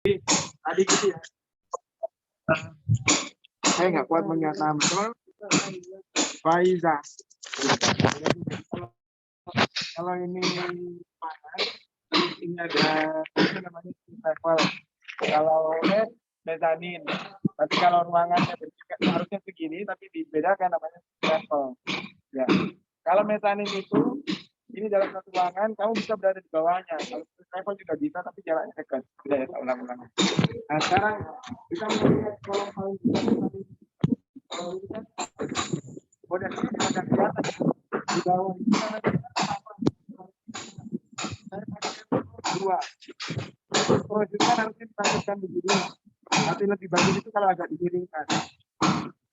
Tadi gitu ya. Saya nggak kuat mengingat nama. Faiza. Kalau ini mana? Ini ada apa namanya level. Kalau mezanin. Tapi kalau ruangannya harusnya segini, tapi dibedakan namanya level. Ya. Kalau mezanin itu ini dalam satu ruangan, kamu bisa berada di bawahnya. Kalau level juga bisa, tapi jaraknya dekat. Sudah ya, ulang-ulang. Nah, sekarang kita melihat kolom paling kalau ini kan udah sini ada kelihatan di bawah ini apa? Dua. Prosesnya harus ditanyakan begini. Tapi lebih bagus itu kalau agak dimiringkan.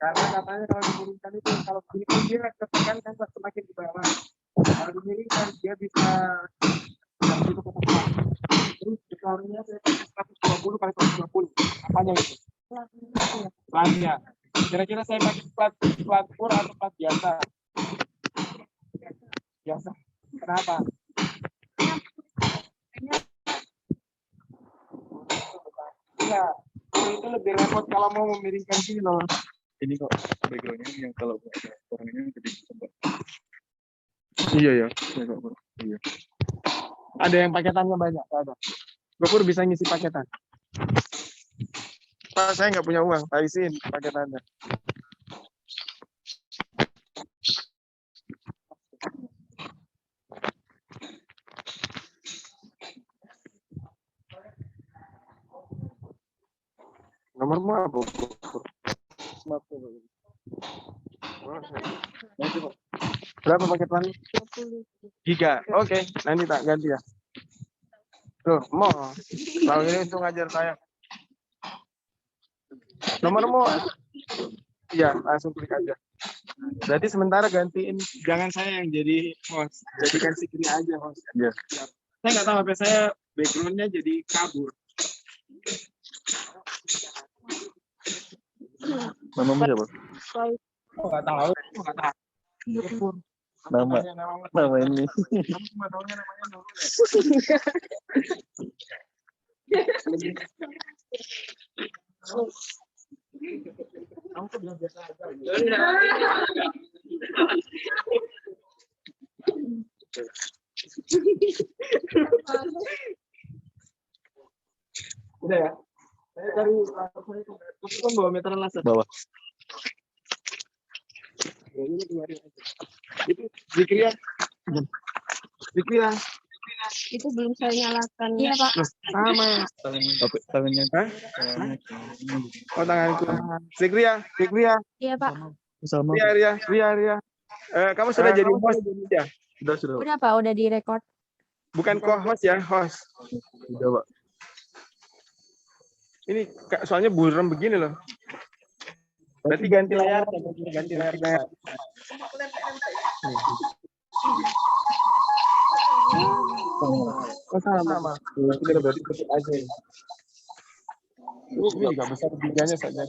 Karena katanya kalau dimiringkan itu kalau begini dia ketekan kan semakin di bawah. Kalau dimiringkan dia bisa itu ke depan. Terus skornya saya 120 kali 120. Apanya itu? Platnya. Kira-kira saya pakai plat pur atau plat biasa? Biasa. Kenapa? Iya, itu lebih repot kalau mau memiringkan gini loh. Ini kok backgroundnya yang kalau orangnya gede coba. Iya ya. Iya. Ada yang paketannya banyak, ada. Gopur bisa ngisi paketan. Pak, saya nggak punya uang, tak isiin paketannya. Nomormu apa? Berapa paketan? 20 giga. Oke, nanti tak ganti ya. Tuh, mau. Tahu ini itu ngajar saya. Nomormu? Iya, langsung klik aja. Berarti sementara gantiin, jangan saya yang jadi host. Jadikan si Kri aja host. Iya. Saya nggak tahu apa saya backgroundnya jadi kabur. Namamu siapa? Nggak tahu. Nggak tahu. Nama ini. Kamu cuma tahunya namanya Nurul ya? Kamu tuh bilang biasa aja. Udah ya? Saya cari aku kan bawa meteran laser. Bawa. Ya, ini keluarin aja. Itu Zikria. Zikria. Itu belum saya nyalakan. Iya, Pak. Sama. Tangannya. Hah? Oh, tanganku. Zikria. Iya, Pak. Sama. Ria. Kamu sudah jadi host ya? Sudah. Udah, Pak. Udah direkod. Bukan co-host ya, host. Sudah, Pak. Ini soalnya buram begini loh. Berarti ganti layar. Oh, sama. Kita berarti ketik aja. Ini juga besar tiganya saja.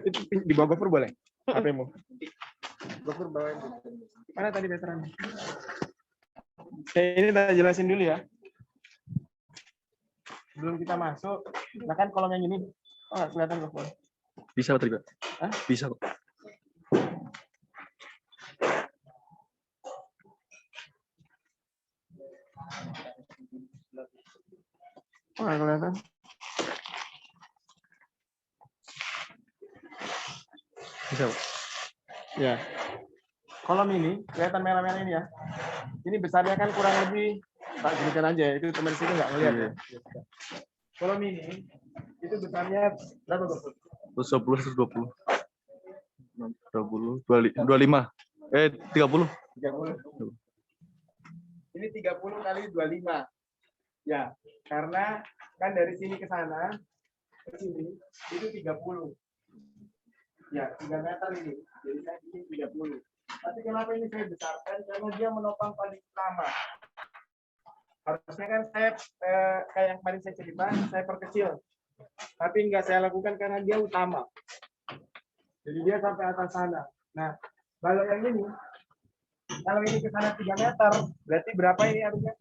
Itu di bawah Gopur boleh? HP-mu. Gopur bawain. Mana tadi veteran? Ini kita jelasin dulu ya. Sebelum kita masuk, nah kan kolom yang ini, oh nggak kelihatan Gopur. Bisa Pak Triga? Hah? Bisa Pak. Oh nggak kelihatan. Bisa Pak. Ya. Kolom ini kelihatan merah-merah ini ya. Ini besarnya kan kurang lebih, tak jadikan aja. Itu teman di sini nggak ngelihat ya. Kolom ini itu besarnya berapa Gopur? 120, 25. 30. 30. Ini 30 kali 25. Ya, karena kan dari sini ke sana ke sini itu 30. Ya, 3 meter ini. Jadi saya bikin 30. Tapi kenapa ini saya besarkan? Karena dia menopang paling utama. Harusnya kan saya kayak yang kemarin saya cerita, saya perkecil. Tapi nggak saya lakukan karena dia utama. Jadi dia sampai atas sana. Nah, kalau yang ini, kalau ini ke sana 3 meter, berarti berapa ini harusnya?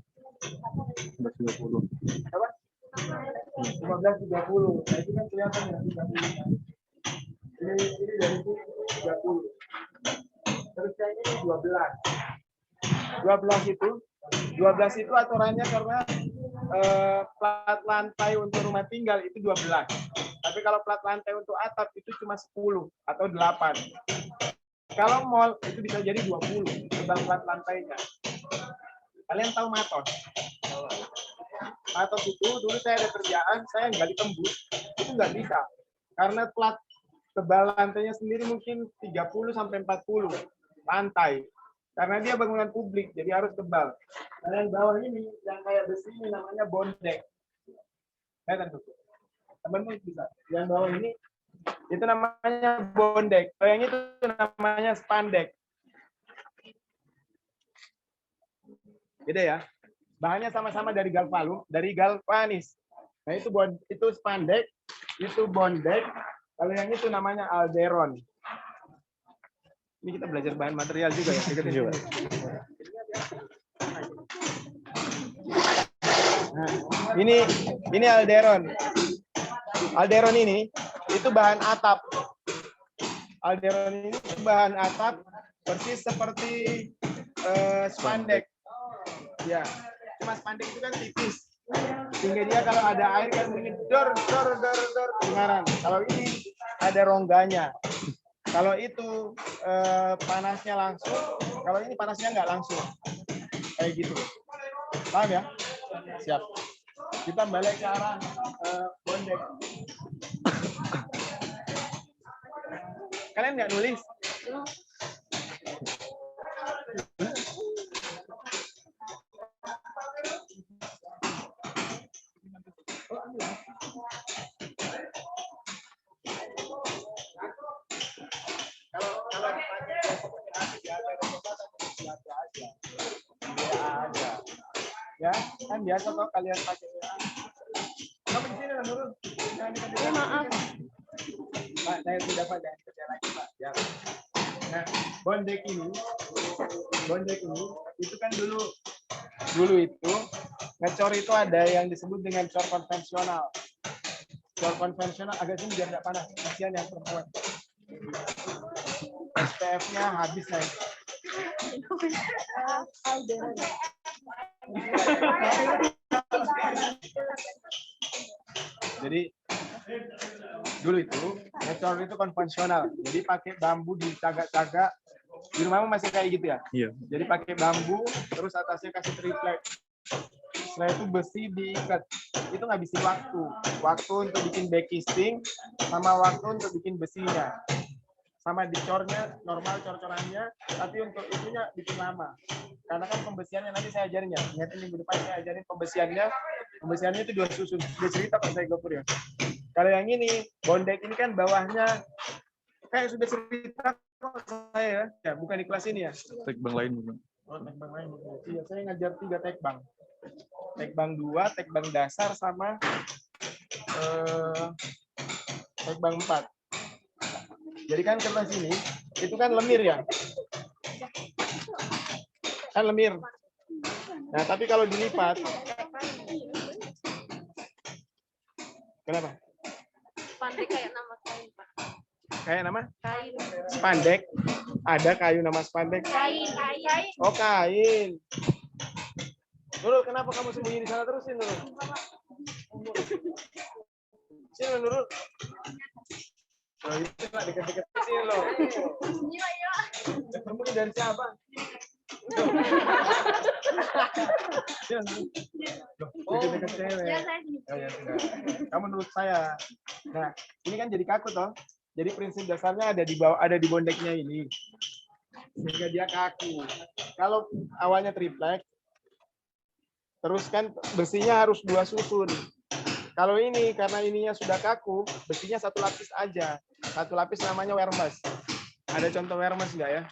11.30. Apa? 15.30. Nah, itu kan kelihatan ya 30. Ini dari sini 30. Terus yang ini 12. 12 itu aturannya karena plat lantai untuk rumah tinggal itu 12. Tapi kalau plat lantai untuk atap itu cuma 10 atau 8. Kalau mall itu bisa jadi 20 tebang plat lantainya. Kalian tahu matos? Matos itu dulu saya ada kerjaan, saya gali tembus, itu nggak bisa. Karena plat tebal lantainya sendiri mungkin 30 sampai 40 lantai. Karena dia bangunan publik, jadi harus tebal. Dan yang bawah ini, yang kayak besi ini namanya bondek. Lihat tuh. Teman-teman bisa. Yang bawah ini, itu namanya bondek. Yang itu namanya spandek. Beda ya. Bahannya sama-sama dari galvanis. Nah itu spandek, itu bondek. Kalau yang itu namanya alderon. Ini kita belajar bahan material juga ya. Nah, ini alderon. Alderon ini itu bahan atap. Alderon ini bahan atap persis seperti spandek. Ya, cuma spandek itu kan tipis. Sehingga dia kalau ada air kan bunyi dor kedengaran. Kalau ini ada rongganya. Kalau itu panasnya langsung, kalau ini panasnya nggak langsung. Kayak gitu. Paham ya? Siap. Kita balik ke arah bondek. Kalian nggak nulis? Ya, kan biasa kok kalian pakai ya. Kamu di sini Nurul. Maaf. Pak, saya sudah pada kerja lagi, Pak. Ya. Nah, bondek ini itu kan dulu itu ngecor itu ada yang disebut dengan cor konvensional. Cor konvensional agak sini biar nggak panas. Kasihan yang perempuan. SPF-nya habis nih. Jadi dulu itu ngecor itu konvensional. Jadi pakai bambu dicagak-cagak. Di rumahmu masih kayak gitu ya? Iya. Jadi pakai bambu, terus atasnya kasih triplek. Setelah itu besi diikat. Itu ngabisin waktu. Waktu untuk bikin backcasting, sama waktu untuk bikin besinya. Sama dicornya normal cor-corannya, tapi untuk itunya bikin lama. Karena kan pembesiannya nanti saya ajarin ya. Ingat minggu depan saya ajarin pembesiannya. Pembesiannya itu 2 susun. Dia cerita Pak saya Gopur ya. Kalau yang ini, bondek ini kan bawahnya kayak sudah cerita kok saya ya. Bukan di kelas ini ya. Tekbang lain bukan? Oh, tekbang lain. Iya, saya ngajar 3 tekbang. Tekbang 2, tekbang dasar sama tekbang 4. Jadi kan kertas ini, itu kan lemir ya. Kan lemir. Nah, tapi kalau dilipat, kenapa? Spandek kayak nama kain, Pak. Kayak nama? Kain. Spandek. Ada kayu nama spandek. Kain. Oh, kain. Nurul, kenapa kamu sembunyi di sana terus sih, Nurul? Sini, Nurul. Nah, itu lah dekat-dekat sini loh. Iya. Kamu ini dari siapa? Dekat-dekat cewek. Ya, saya sini. Oh, ya, sudah. Kamu menurut saya. Nah, ini kan jadi kaku toh. Jadi prinsip dasarnya ada di bawah, ada di bondeknya ini. Sehingga dia kaku. Kalau awalnya triplek, terus kan besinya harus 2 susun. Kalau ini karena ininya sudah kaku, besinya 1 lapis aja. 1 lapis namanya wermes. Ada contoh wermes nggak ya?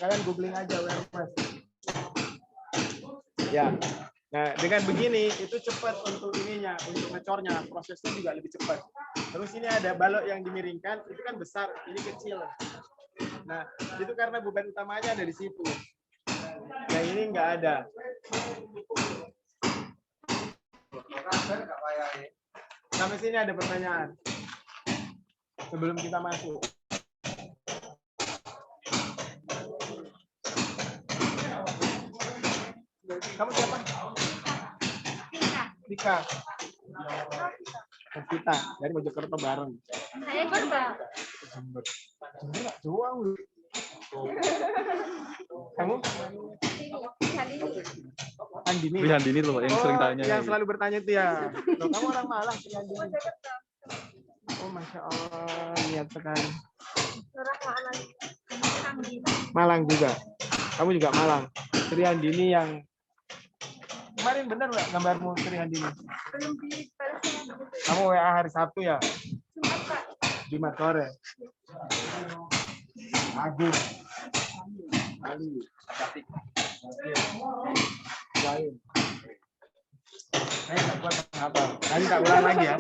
Kalian googling aja wermes. Ya. Nah, dengan begini itu cepat untuk ininya, untuk ngecornya, prosesnya juga lebih cepat. Terus ini ada balok yang dimiringkan, itu kan besar, ini kecil. Nah, itu karena beban utamanya ada di situ. Yang ini nggak ada. Sampai sini ada pertanyaan. Sebelum kita masuk. Kamu siapa? Dika. Kita dari Mojokerto bareng. Saya Korba. Enggak doang lu. Kamu? Andini. Andini loh yang sering tanya. Yang selalu bertanya itu ya. Loh, kamu orang Malang, Andini. Oh, Masya Allah, niat sekali. Malang juga. Kamu juga Malang. Sri Andini yang kemarin bener nggak gambarmu Sri Andini? Belum dibalasnya. Kamu WA hari Sabtu ya? Jumat, Pak. Jumat sore. Agung. Ali. Lain. Saya nggak kuat apa. Nanti tak ulang lagi ya.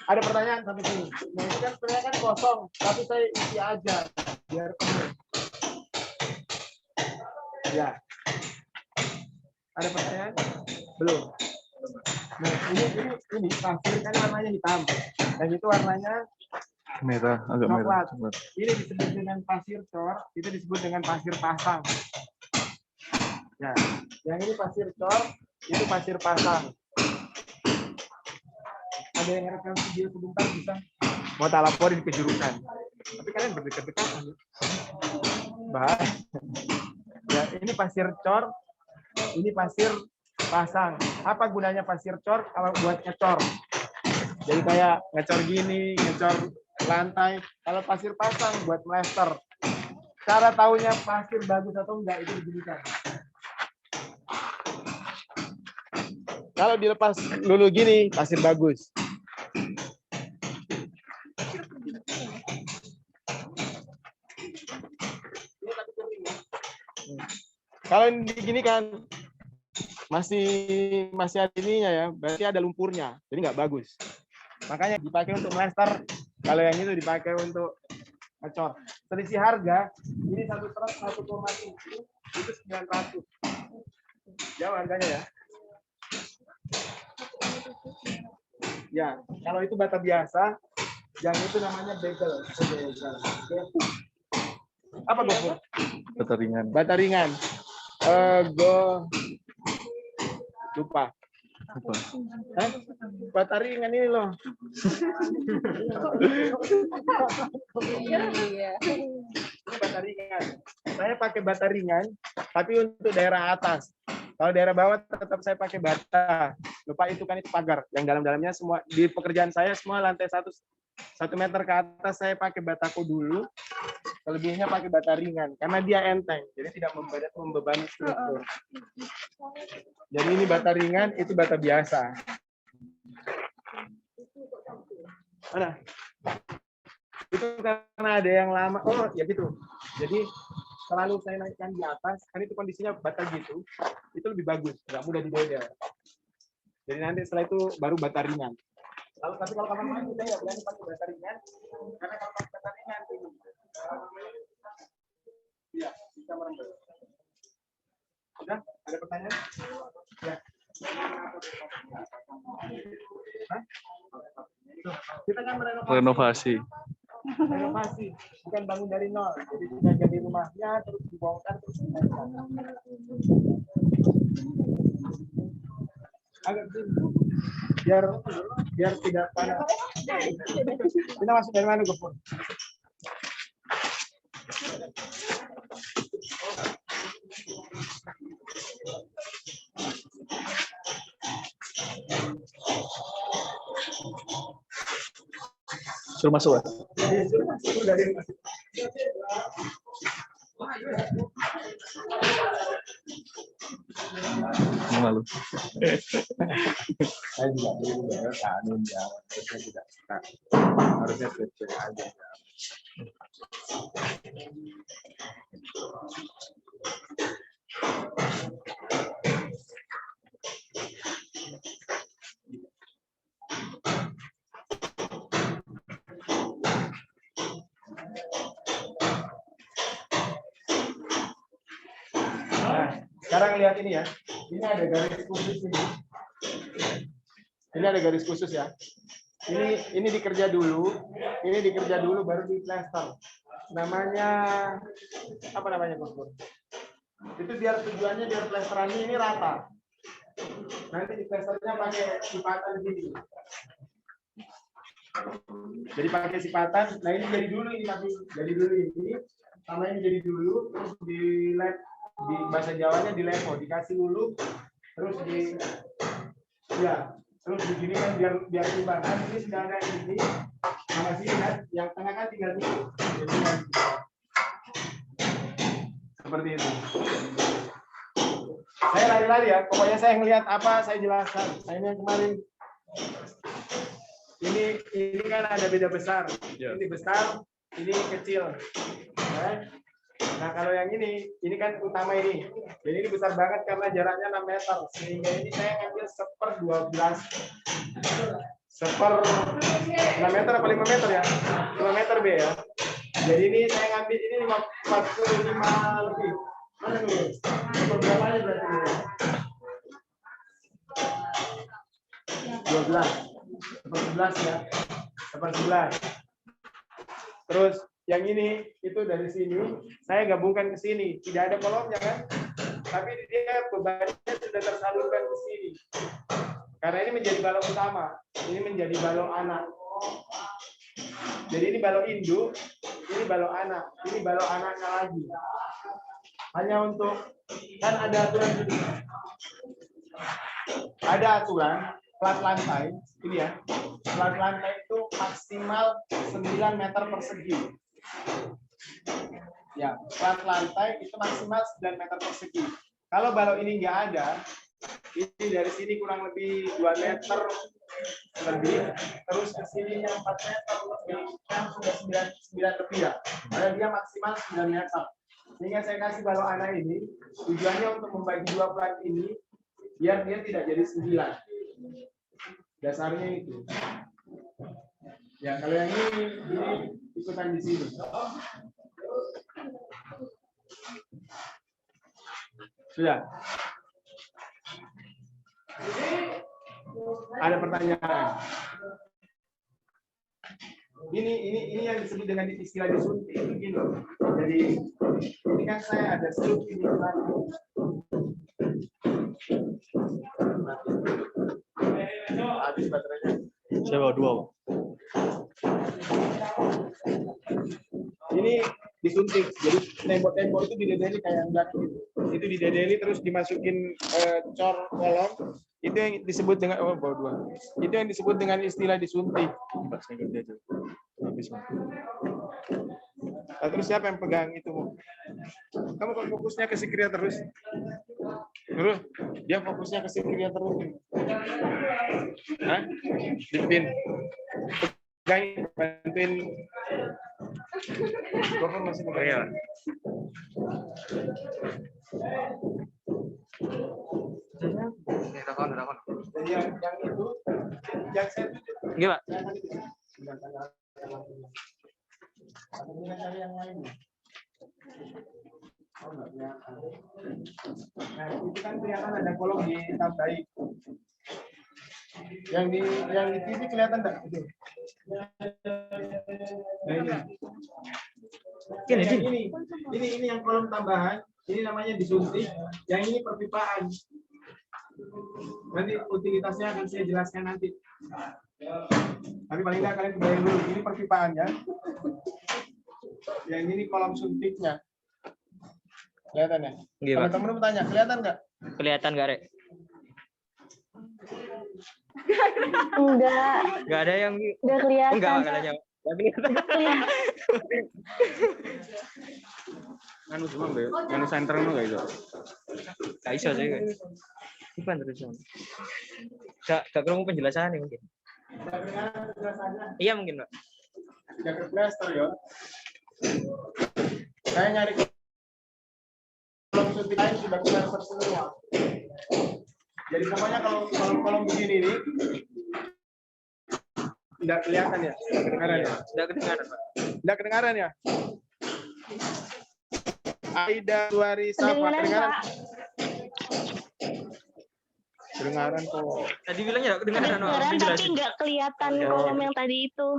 Ada pertanyaan sampai sini. Nah, ini kan sebenarnya kan kosong, tapi saya isi aja biar penuh. Ya. Ada pertanyaan? Belum. Nah, ini pasir kan warnanya hitam. Dan itu warnanya Merah, agak merah. coklat. Ini disebut dengan pasir cor, itu disebut dengan pasir pasang. Ya, yang ini pasir cor, itu pasir pasang. Ada yang rekam video sebentar bisa? Mau tak laporin ke jurusan. Tapi kalian berdekat-dekatan. Bahaya. Ya, ini pasir cor, ini pasir pasang. Apa gunanya pasir cor? Kalau buat ngecor. Jadi kayak ngecor gini, ngecor lantai. Kalau pasir pasang buat melester. Cara taunya pasir bagus atau enggak itu begini kan. Kalau dilepas lulu gini, pasir bagus. Kalau gini kan masih ada ininya ya, berarti ada lumpurnya, jadi nggak bagus. Makanya dipakai untuk melester. Kalau yang itu dipakai untuk ngecor. Selisih harga ini satu truk 1,7 itu 900. Jauh harganya ya. Ya, kalau itu bata biasa, yang itu namanya bagel. Apa Gofur? Bata ringan. Bata ringan. Lupa. Apa? Hah? Bata ringan ini loh. Iya. Ini bata ringan. Saya pakai bata ringan, tapi untuk daerah atas. Kalau daerah bawah tetap saya pakai bata. Lupa itu kan itu pagar. Yang dalam-dalamnya semua di pekerjaan saya semua lantai 1 meter ke atas saya pakai bataku dulu. Selebihnya pakai bata ringan karena dia enteng, jadi tidak membebani struktur. Jadi ini bata ringan, itu bata biasa. Mana? Itu karena ada yang lama. Oh ya gitu. Jadi selalu saya naikkan di atas, kan itu kondisinya bata gitu, itu lebih bagus, nggak mudah dibedel. Jadi nanti setelah itu baru bata ringan. Tapi kalau kamu main, saya nggak berani pakai bata ringan, karena kalau pakai bata ringan ini, ya bisa merembes. Sudah? Ada pertanyaan? Ya. Hah? Kita kan Renovasi. renovasi, bukan bangun dari nol. Jadi sudah jadi rumahnya, terus dibongkar, terus dibongkar. Agak begini. Biar tidak panas. Kita masuk dari mana, Gopur? Suruh masuk ya? Malu. Saya juga dulu ya, kanun ya, saya tidak suka. Harusnya cek aja. Sekarang lihat ini ya. Ini ada garis khusus ini. Ini ada garis khusus ya. Ini dikerja dulu. Ini dikerja dulu baru di plester. Namanya apa namanya, Bos Pur? Itu biar tujuannya biar plesterannya ini rata. Nanti di plesternya pakai sipatan gini. Jadi pakai sipatan. Nah ini jadi dulu ini tapi jadi dulu ini. Sama ini jadi dulu terus di lap di bahasa Jawanya di lepo dikasih dulu terus di ya terus begini kan biar timbangan ini sudah ada ini sama sini kan yang tengah kan tinggal ini jadi seperti itu. Saya lari-lari ya, pokoknya saya ngelihat apa saya jelaskan. Nah ini yang kemarin ini kan ada beda besar. Ini besar, ini kecil. Nah kalau yang ini kan utama ini. Jadi ini besar banget karena jaraknya 6 meter. Sehingga ini saya ngambil 1/12. 6 meter apa 5 meter ya? 5 meter B ya. Jadi ini saya ngambil ini 45 lebih. Mana dulu? Berapa aja berarti? 12. 11 ya. 11. Terus yang ini itu dari sini saya gabungkan ke sini, tidak ada kolomnya kan, tapi dia bebannya sudah tersalurkan ke sini karena ini menjadi balok utama, ini menjadi balok anak. Jadi ini balok induk, ini balok anak, ini balok anaknya lagi. Hanya untuk kan ada aturan gini. Ada aturan plat lantai ini ya, plat lantai itu maksimal 9 meter persegi. Ya, plat lantai itu maksimal 9 meter persegi. Kalau balok ini nggak ada, ini dari sini kurang lebih 2 meter lebih, terus ke sininya 4 meter lebih, kan sudah 9 lebih ya. Ada dia maksimal 9 meter. Sehingga saya kasih balok anak ini, tujuannya untuk membagi dua plat ini, biar dia tidak jadi 9. Dasarnya itu. Ya, kalau yang ini ikutan di sini. Sudah. Ada pertanyaan? Ini yang disebut dengan istilah disuntik itu gini. Jadi ini kan saya ada struk ini habis baterainya. Saya bawa 2. Ini disuntik, jadi tembok-tembok itu didedeli kayak enggak gitu. Itu didedeli terus dimasukin cor kolom. Itu yang disebut dengan bawa 2. Itu yang disebut dengan istilah disuntik. Mbak, saya ngerti aja. Habis, Mas. Nah, terus siapa yang pegang itu? Kamu kok fokusnya ke si Kria terus? Terus dia fokusnya ke si Kria terus. Hah? Dipin. Pegang, bantuin. Gua kan masih pegang ya. Jadi yang itu, yang saya tunjuk. Iya, Pak. Cari yang lain. Oh, enggak kelihatan. Nah, itu kan kelihatan ada kolom di tab baik. Yang di TV kelihatan enggak? Itu. Nah, ini yang kolom tambahan. Ini namanya disuntik. Yang ini perpipaan. Nanti utilitasnya akan saya jelaskan nanti. Tapi paling nggak kalian kebayang dulu, ini perpipaan ya. Yang ini kolom suntiknya. Kelihatan ya? Teman-teman bertanya, kelihatan nggak? Kelihatan nggak, Rek? Enggak. Nggak ada yang... Enggak kelihatan. Enggak katanya. Nggak kelihatan. Anu cuma Mbak, anu center anu enggak itu. Nggak bisa sih. Bukan terus. Nggak ketemu penjelasannya mungkin. Iya mungkin, Pak. Jaket plaster ya. Saya nyari kolom suntik lain sudah plaster semua. Jadi pokoknya kalau kolom begini nih tidak kelihatan ya, tidak kedengaran ya. Tidak kedengaran, Pak. Tidak kedengaran ya. Aida Suari Safa Kedengaran, kedengaran. Pak. Kedengaran kok. Tadi bilangnya nggak kedengeran. Kedengeran tapi Dijelasin. nggak kelihatan kolom yang tadi itu.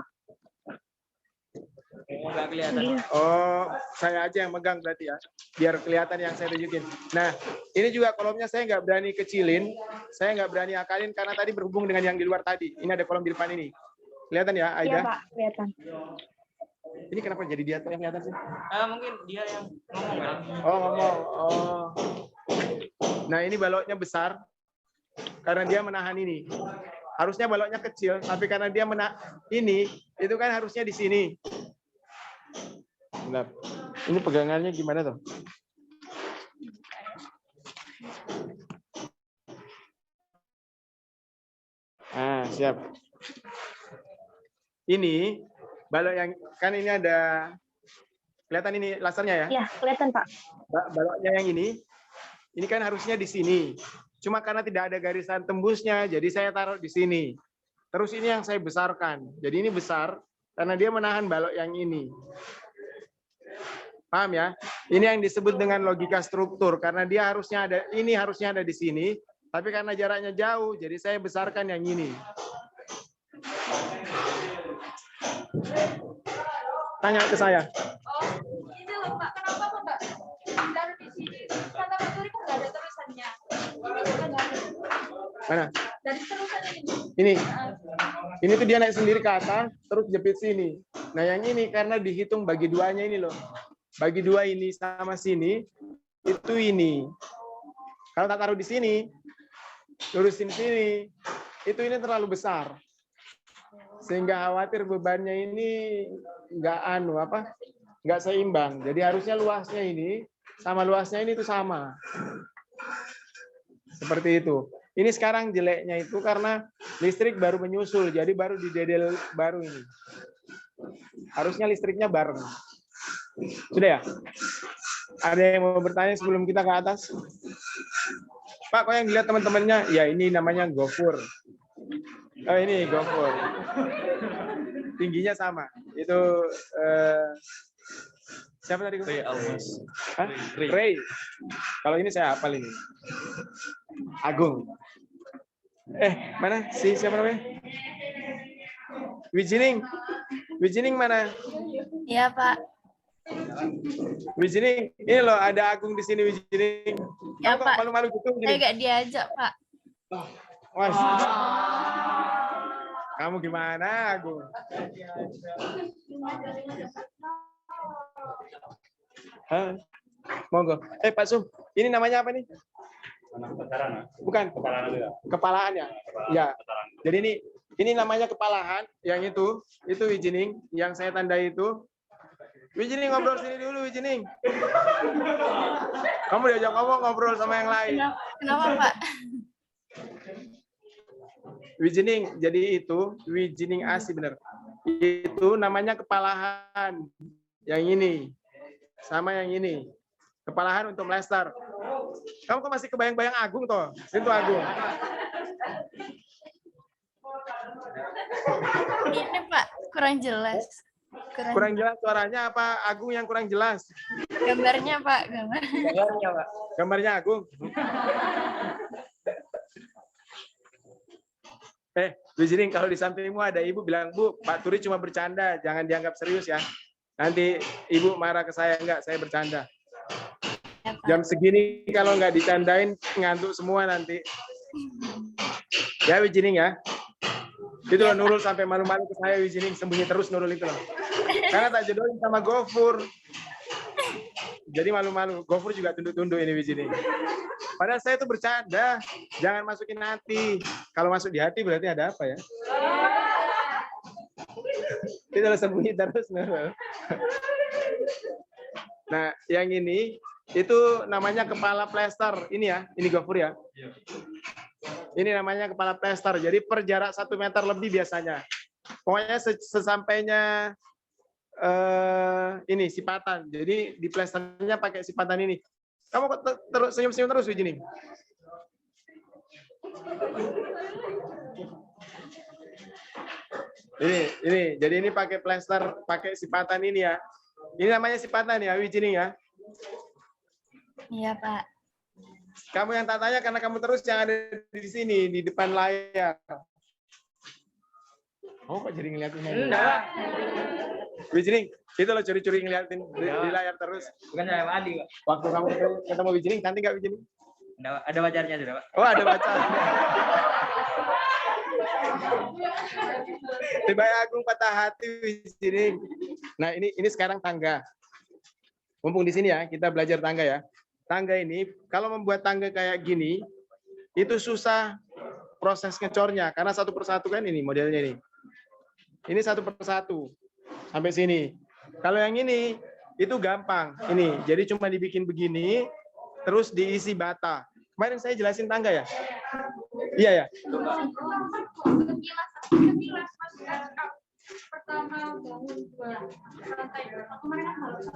Nggak kelihatan. Gitu. Oh, saya aja yang megang berarti ya, biar kelihatan yang saya tunjukin. Nah, ini juga kolomnya saya nggak berani kecilin, saya nggak berani akalin karena tadi berhubung dengan yang di luar tadi. Ini ada kolom di depan ini. Kelihatan ya, Aida? Iya Pak, kelihatan. Ini kenapa jadi dia tuh yang kelihatan sih? Mungkin dia yang ngomong kan. Oh, ngomong. Oh. Nah, ini baloknya besar karena dia menahan ini. Harusnya baloknya kecil, tapi karena dia ini, itu kan harusnya di sini. Bentar. Ini pegangannya gimana tuh? Siap. Ini balok yang kan ini ada kelihatan ini lasernya ya? Iya, kelihatan Pak. Baloknya yang ini kan harusnya di sini. Cuma karena tidak ada garisan tembusnya, jadi saya taruh di sini. Terus ini yang saya besarkan. Jadi ini besar karena dia menahan balok yang ini. Paham ya? Ini yang disebut dengan logika struktur karena dia harusnya ada di sini, tapi karena jaraknya jauh, jadi saya besarkan yang ini. Tanya ke saya. Oh, ini loh Pak, kenapa kok nggak ditaruh di sini? Kata Pak Turi kan nggak ada terusannya. Ini juga nggak ada. Mana? Dari terusan ini. Ini. Ini tuh dia naik sendiri ke atas, terus jepit sini. Nah yang ini karena dihitung bagi duanya ini loh. Bagi dua ini sama sini, itu ini. Kalau tak taruh di sini, lurusin sini, itu ini terlalu besar. Sehingga khawatir bebannya ini nggak seimbang. Jadi harusnya luasnya ini sama luasnya ini itu sama. Seperti itu. Ini sekarang jeleknya itu karena listrik baru menyusul, jadi baru didedel baru ini. Harusnya listriknya bareng. Sudah ya? Ada yang mau bertanya sebelum kita ke atas? Pak, kok yang dilihat teman-temannya? Ya ini namanya Gofur. Oh ini Gofur. Tingginya sama. Itu siapa tadi? Ray Almas. Hah? Ray. Kalau ini saya hafal ini. Agung. Mana si siapa namanya? Wijining. Wijining mana? Iya Pak. Wijining, ini loh ada Agung di sini Wijining. Ya, Kamu kok Pak. malu-malu gitu? Saya Wijining? nggak diajak Pak. Wah. Kamu gimana, Agung? Hah? Monggo. Pak Sum, ini namanya apa nih? Bukan. Kepalaan ya? Ya. Jadi ini namanya kepalahan, yang itu Wijining, yang saya tandai itu. Wijining ngobrol sini dulu, Wijining. Kamu diajak ngobrol sama yang lain. Kenapa Pak? Wijining, jadi itu Wijining Asi bener. Itu namanya kepalahan. Yang ini sama yang ini. Kepalahan untuk melestar. Kamu kok masih kebayang-bayang Agung toh? Itu Agung. Ini Pak kurang jelas. Kurang jelas suaranya apa Agung yang kurang jelas? Gambarnya Pak, Gambarnya, Pak. Gambarnya Agung. Wijining, kalau di sampingmu ada ibu bilang, Bu, Pak Turi cuma bercanda, jangan dianggap serius ya. Nanti ibu marah ke saya, enggak, saya bercanda. Ya, Pak. Jam segini kalau nggak dicandain ngantuk semua nanti. Ya Wijining ya. Itu loh Nurul sampai malu-malu ke saya Wijining, sembunyi terus Nurul itu loh. Karena tak jodohin sama Gofur. Jadi malu-malu. Gofur juga tunduk-tunduk ini Wijining. Padahal saya itu bercanda. Jangan masukin hati. Kalau masuk di hati berarti ada apa ya? Itu loh sembunyi terus Nurul. Nah, yang ini itu namanya kepala plester. Ini ya, ini Gofur ya. Ini namanya kepala plester. Jadi per jarak 1 meter lebih biasanya. Pokoknya sesampainya ini sipatan. Jadi di plesternya pakai sipatan ini. Kamu kok terus senyum-senyum terus Wijining? Ini. Jadi ini pakai plester, pakai sipatan ini ya. Ini namanya sipatan ya, Wijining ya. Iya Pak. Kamu yang tak tanya karena kamu terus yang ada di sini, di depan layar. Oh, kok jadi ngeliatin aja? Enggak, Pak. Wijining, itu lo curi-curi ngeliatin di layar terus. Bukan saya mandi, Pak. Waktu kamu ketemu Wijining, cantik nggak Wijining? Enggak, Pak. Ada pacarnya sudah, Pak. Oh, ada pacar. Tiba Agung patah hati Wijining. Nah, ini sekarang tangga. Mumpung di sini ya, kita belajar tangga ya. Tangga ini, kalau membuat tangga kayak gini, itu susah proses ngecornya. Karena satu persatu kan ini modelnya ini. Ini satu persatu. Sampai sini. Kalau yang ini, itu gampang. Ini, jadi cuma dibikin begini, terus diisi bata. Kemarin saya jelasin tangga ya? Iya ya? Sekilas Mas. Pertama bangun dua lantai. Kemarin kan harus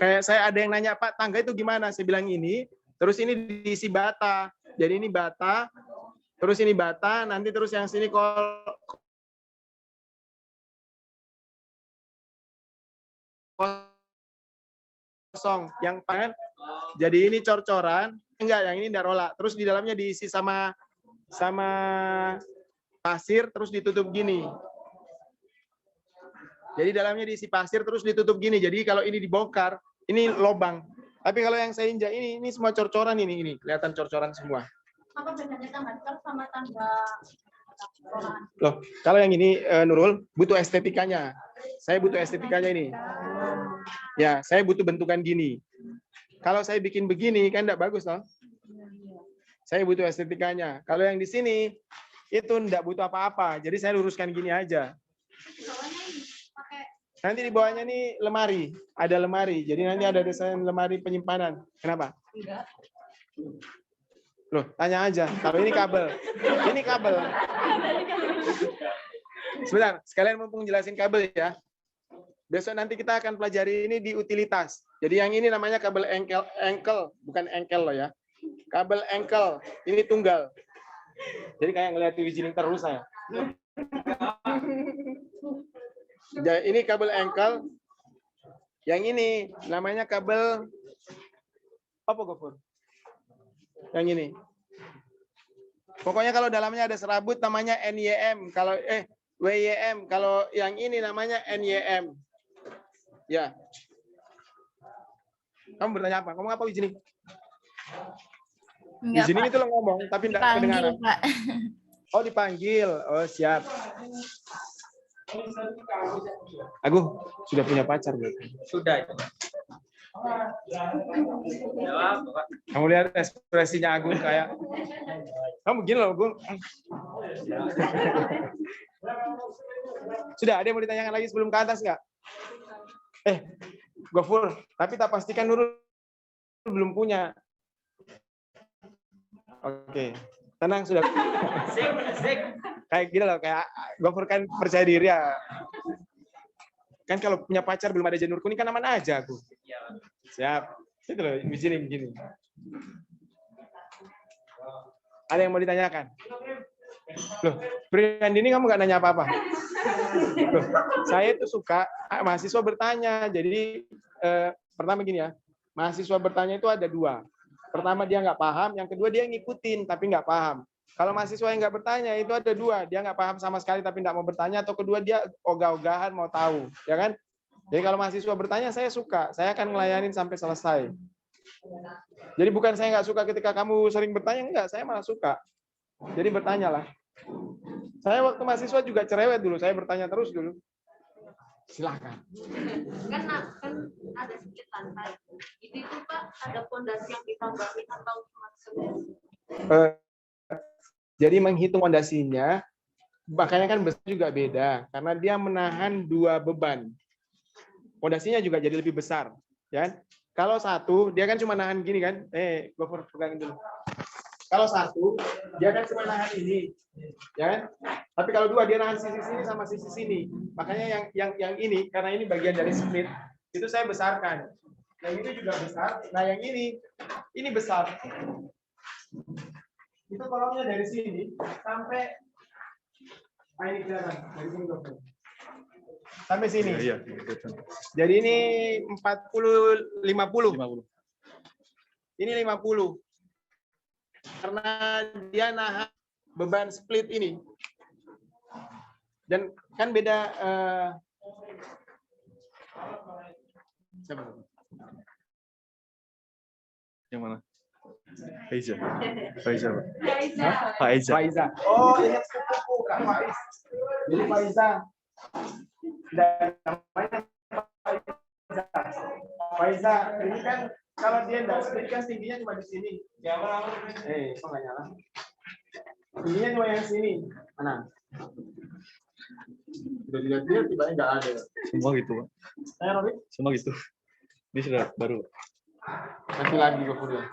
Kayak saya ada yang nanya, Pak, tangga itu gimana? Saya bilang ini, terus ini diisi bata. Jadi ini bata, terus ini bata, nanti terus yang sini kosong. Yang pengen, jadi ini cor-coran, enggak, yang ini darola. Terus di dalamnya diisi sama pasir, terus ditutup gini. Jadi dalamnya diisi pasir, terus ditutup gini. Jadi kalau ini dibongkar, ini lobang. Tapi kalau yang saya injak ini semua cor-coran ini. Kelihatan cor-coran semua. apa bedanya tangga cor sama tangga ruangan? Loh, kalau yang ini Nurul butuh estetikanya. Saya butuh estetikanya ini. Ya, saya butuh bentukan gini. Kalau saya bikin begini kan enggak bagus, toh? Saya butuh estetikanya. Kalau yang di sini itu enggak butuh apa-apa. Jadi saya luruskan gini aja. Nanti di bawahnya nih lemari, ada lemari. Jadi nanti ada desain lemari penyimpanan. Kenapa? Enggak. Loh, tanya aja. Kalau ini kabel. Ini kabel. Sebentar, sekalian mumpung jelasin kabel ya. Besok nanti kita akan pelajari ini di utilitas. Jadi yang ini namanya kabel engkel, bukan engkel loh ya. Kabel engkel, ini tunggal. Jadi kayak ngeliat Wijining terus saya. Jadi ini kabel engkel. Yang ini namanya kabel apa, Gofur? Yang ini. Pokoknya kalau dalamnya ada serabut namanya NYM. Kalau WYM. Kalau yang ini namanya NYM. Ya. Kamu bertanya apa? Ngomong apa, Wijining? Wijining itu lo ngomong, tapi tidak kedengaran. Pak. Oh, dipanggil. Oh, siap. Agung, sudah punya pacar berarti? Sudah itu, Pak. Jawab, Pak. Kamu lihat ekspresinya Agung kayak, kamu gini loh, Agung. Sudah, ada yang mau ditanyakan lagi sebelum ke atas nggak? Gofur, tapi tak pastikan Nurul belum punya. Oke, tenang sudah. Sik. Kayak gini loh, kayak Gofur kan percaya diri ya. Kan kalau punya pacar belum ada janur kuning kan aman aja aku. Siap. Itu loh, begini. Ada yang mau ditanyakan? Loh, Priyandini kamu nggak nanya apa-apa? Loh, saya itu suka mahasiswa bertanya. Jadi pertama gini ya, mahasiswa bertanya itu ada dua. Pertama dia nggak paham, yang kedua dia ngikutin tapi nggak paham. Kalau mahasiswa yang nggak bertanya itu ada dua, dia nggak paham sama sekali tapi nggak mau bertanya, atau kedua dia ogah-ogahan mau tahu, ya kan? Jadi kalau mahasiswa bertanya saya suka, saya akan ngelayanin sampai selesai. Jadi bukan saya nggak suka ketika kamu sering bertanya, enggak, saya malah suka. Jadi bertanyalah. Saya waktu mahasiswa juga cerewet dulu, saya bertanya terus dulu. Silakan. Kan ada sedikit lantai. Itu Pak ada pondasi yang ditambahin atau cuma sebenarnya? Jadi menghitung fondasinya, makanya kan besar juga beda, karena dia menahan dua beban. Fondasinya juga jadi lebih besar, ya. Kalau satu, dia kan cuma nahan gini kan? Gue pegangin dulu. Kalau satu, dia kan cuma nahan ini, ya kan? Tapi kalau dua, dia nahan sisi sini sama sisi sini. Makanya yang ini, karena ini bagian dari split, itu saya besarkan. Yang itu juga besar. Nah yang ini besar. Itu kolomnya dari sini sampai ini kelihatan dari sini, sampai sini. Iya. Jadi ini 40 50. 50. Ini 50. Karena dia nahan beban split ini. Dan kan beda siapa? Yang mana? Faiza. Faiza, Pak. Aiza. Faiza. Faiza. Oh, ingat sepupu Kak Faiz. Jadi Faiza. Dan namanya Faiza. Faiza, ini kan kalau dia enggak split kan tingginya cuma di sini. Kok nggak nyala? Tingginya cuma yang sini. Mana? Sudah dilihat-lihat tiba-tiba nggak ada. Semua gitu, Pak. Robin? Semua gitu. Ini sudah baru. Nanti lagi ke kuliah.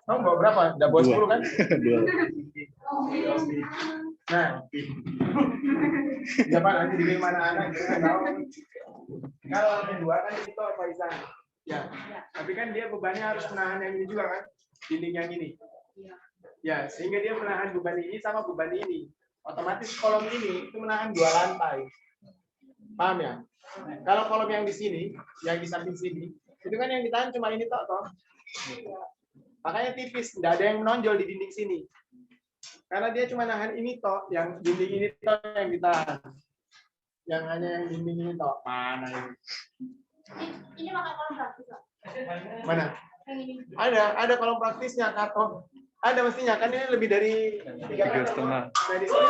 Kamu bawa berapa? Udah bawa 10 kan? 2. Nah. Ya Pak, nanti di mana anak kita tahu. Kalau yang dua kan itu apa Isa? Ya. Tapi kan dia bebannya harus menahan yang ini juga kan? Dinding yang ini. Ya, sehingga dia menahan beban ini sama beban ini. Otomatis kolom ini itu menahan 2 lantai. Paham ya? Kalau kolom yang di sini, yang di samping sini, itu kan yang ditahan cuma ini toh. Makanya tipis, tidak ada yang menonjol di dinding sini. Karena dia cuma nahan ini toh, yang dinding ini toh yang ditahan. Yang hanya yang dinding ini toh. Mana ini? Ini makan kolom praktis, Pak. Mana? Yang ini. Ada kolom praktisnya, Kato. Ada mestinya, kan ini lebih dari 3,5. Dari sini.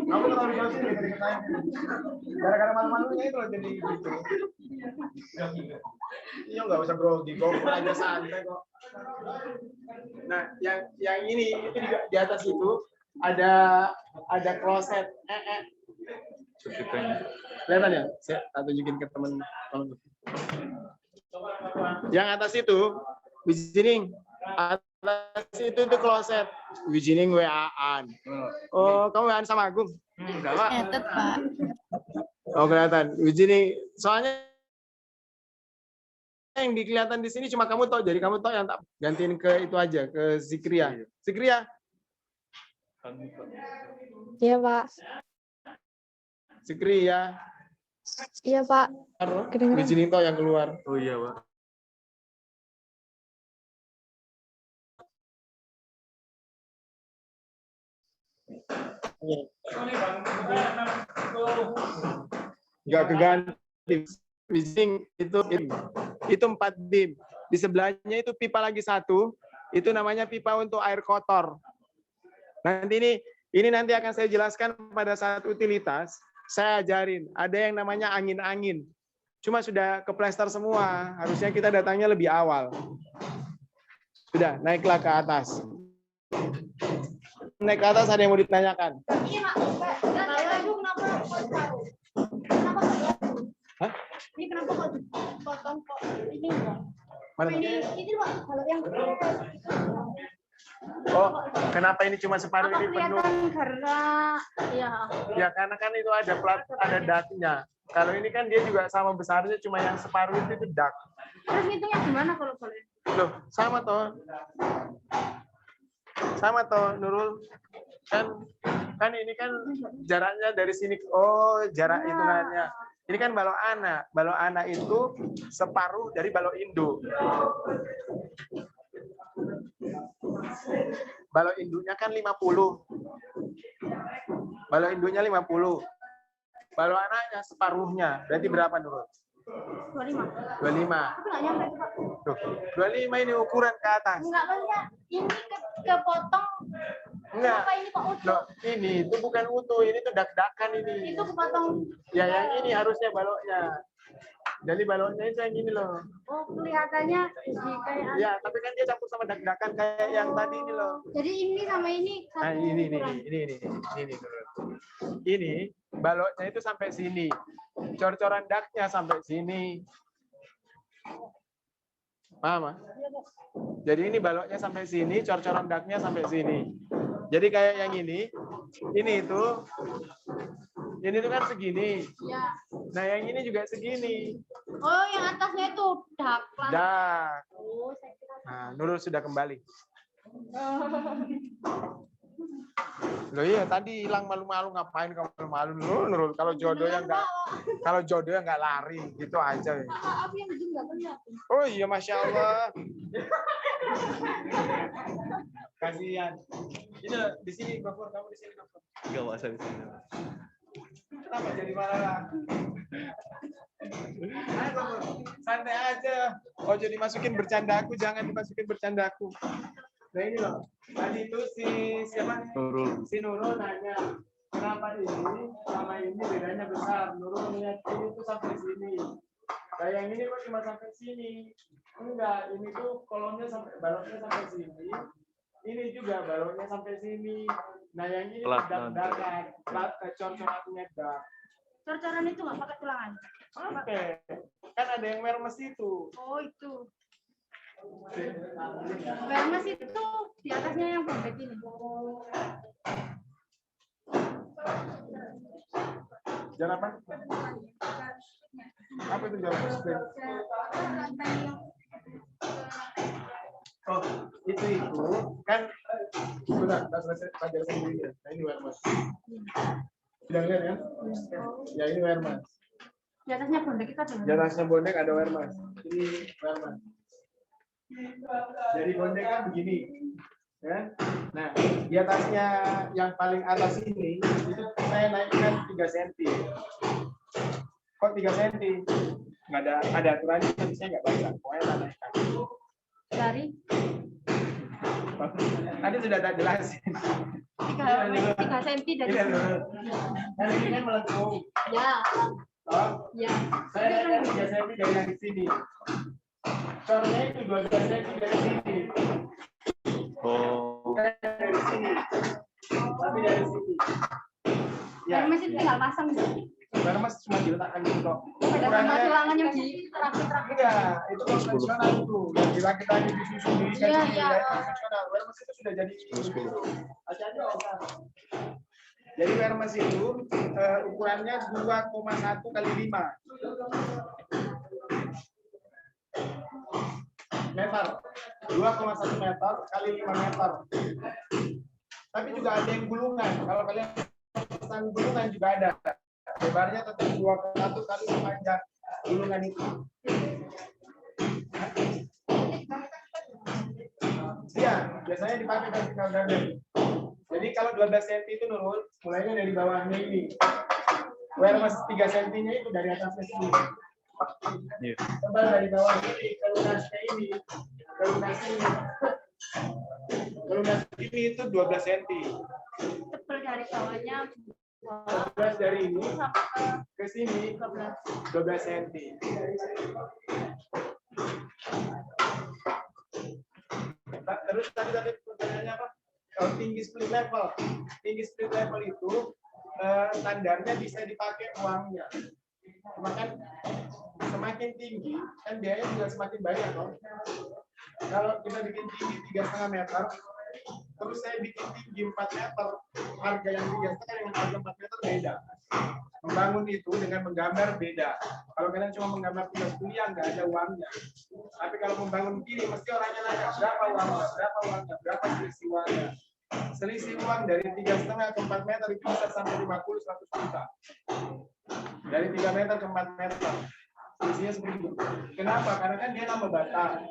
Kamu terlalu jauh sini dari kita. Gara-gara malu-malunya itu loh jadi gitu. Iya nggak usah grogi, GoPro aja santai kok. Nah, yang ini itu di atas itu ada kloset. Kelihatan ya? Saya tunjukin ke teman-teman. Yang atas itu, Wijining. Atas itu kloset. Wijining WA-an. Oh, kamu WA-an sama Agung? Enggak, Pak. Nyatet, Pak. Oh, kelihatan. Wijining. Soalnya yang kelihatan di sini cuma kamu toh, jadi kamu toh yang tak gantiin ke itu aja, ke Zikria. Zikria. Iya, Pak. Zikria. Iya, Pak. Kedengeran. Wijining toh yang keluar. Oh iya, Pak. Enggak keganti. Wijining itu 4 dim. Di sebelahnya itu pipa lagi 1. Itu namanya pipa untuk air kotor. Nanti ini nanti akan saya jelaskan pada saat utilitas. Saya ajarin. Ada yang namanya angin-angin. Cuma sudah keplester semua. Harusnya kita datangnya lebih awal. Sudah, naiklah ke atas. Naik ke atas ada yang mau ditanyakan? Iya, Pak. Kalau Ibu kenapa kok tahu? Kenapa kok? Hah? Ini kenapa kok potong kok ini enggak? Mana? Ini Pak, kalau yang Oh, kenapa ini cuma separuh apa ini penuh? kelihatan karena ya Ya karena kan itu ada ada ductnya. Kalau ini kan dia juga sama besarnya, cuma yang separuh itu duct. terus ngitungnya gimana kalau boleh? Loh, sama toh. Sama toh, Nurul. Kan ini kan jaraknya dari sini. Oh, jarak hitungannya. Ini kan balok anak. Balok anak itu separuh dari balok induk. Balok induknya kan 50. Balok induknya 50. Balok anaknya separuhnya. Berarti berapa, Nurul? 25. 25. Tapi nggak nyampe itu, Pak. Tuh, 25 ini ukuran ke atas. Enggak, maksudnya ini kepotong. Enggak. Apa ini kok utuh? Loh, ini itu bukan utuh, ini tuh dak-dakan ini. Itu kepotong. Ya yang ini harusnya baloknya. Jadi baloknya itu yang ini loh. Oh, kelihatannya jadi kayak Ya, tapi kan dia campur sama dak-dakan kayak yang tadi ini loh. jadi ini sama ini satu Nah, ini ukuran. Ini baloknya itu sampai sini. Cor-coran daknya sampai sini. Paham? Ah? Jadi ini baloknya sampai sini, cor-coran daknya sampai sini. Jadi kayak yang ini tuh kan segini. Ya. Nah, yang ini juga segini. Oh, yang atasnya itu dak. Dak. Oh, saya kira. Nah, Nurul sudah kembali. Loh iya tadi hilang malu-malu, ngapain kamu malu-malu Nurul? Kalau jodoh yang nggak lari gitu aja. Aku yang ujung nggak pernah. Oh iya, Masya Allah. Kasihan. Ini di sini Gofur, kamu di sini Gofur. Enggak masa di sini. Kenapa jadi marah? Ayo Gofur, santai aja. Oh jadi masukin bercandaku, jangan dimasukin bercandaku. Nah ini loh, tadi itu siapa? Nurul. Si Nurul nanya, kenapa ini sama ini bedanya besar? Nurul lihat ini tuh sampai sini. Nah yang ini kok cuma sampai sini? Enggak, ini tuh kolomnya sampai balonnya sampai sini. Ini juga balonnya sampai sini. Nah yang ini dak-dakan, cor-corannya dak. Cor-coran itu nggak pakai tulangan. Oke, kan ada yang mermes itu. Oh itu. Mermes itu di atasnya yang pendek ini. Jalan apa? Apa itu jalan sprint? Oh, itu kan sudah selesai pelajaran sendiri. Nah ini wermas. Sudah lihat kan? Ya ini wermas. Di atasnya bondek itu ada. Di atasnya bondek ada wermas. Ini wermas. Jadi bondek kan begini. Ya. Nah, di atasnya yang paling atas ini itu saya naikkan 3 cm. Kok 3 cm? Nggak ada aturannya, tapi saya nggak baca. Pokoknya saya naikkan. Dari Tadi sudah tak jelasin. 3 cm dari Ini sini. kan ini kan melengkung. Ya, Oh, ya. saya naikkan 3 cm dari yang sini. Cornya itu 12 cm dari sini. Oh. Dari sini. Tapi dari sini. Ya. Mermes itu tinggal pasang. Mermes cuma diletakkan gitu kok. Ada sama tulangan yang di terakhir-terakhir. Enggak, itu konvensional itu. Yang dirakit-rakit di susu di Iya, iya. konvensional. Wermes itu sudah jadi begitu. Hati-hati Oka. Jadi wermes itu ukurannya 2,1 kali 5 meter. 2,1 meter kali 5 meter. Tapi juga ada yang gulungan. Kalau kalian pesan gulungan juga ada. Lebarnya tetap 2,1 kali panjang gulungan itu. Iya, biasanya dipakai vertical garden. Jadi kalau 12 cm itu Nurul, mulainya dari bawahnya ini. Wermes 3 cm-nya itu dari atasnya sini. Iya. Tebal dari bawah ini ke lunasnya ini. Ke lunas ini. Ke lunas ini itu 12 cm. Tebal dari bawahnya 12 dari ini sampai ke sini 12 cm. Terus tadi pertanyaannya apa? Kalau tinggi split level. Tinggi split level itu standarnya bisa dipakai uangnya. Cuma kan semakin tinggi kan biayanya juga semakin banyak loh. Kalau kita bikin tinggi 3,5 meter, terus saya bikin tinggi 4 meter, harga yang 3,5 dengan harga 4 meter beda. Membangun itu dengan menggambar beda. Kalau kalian cuma menggambar tugas kuliah nggak ada uangnya. Tapi kalau membangun begini mesti orangnya nanya berapa uangnya, berapa selisih uangnya. Selisih uang dari 3,5 ke 4 meter itu bisa sampai 50-100 juta. Dari 3 meter ke 4 meter. Selisihnya seperti itu. Kenapa? Karena kan dia nambah bata.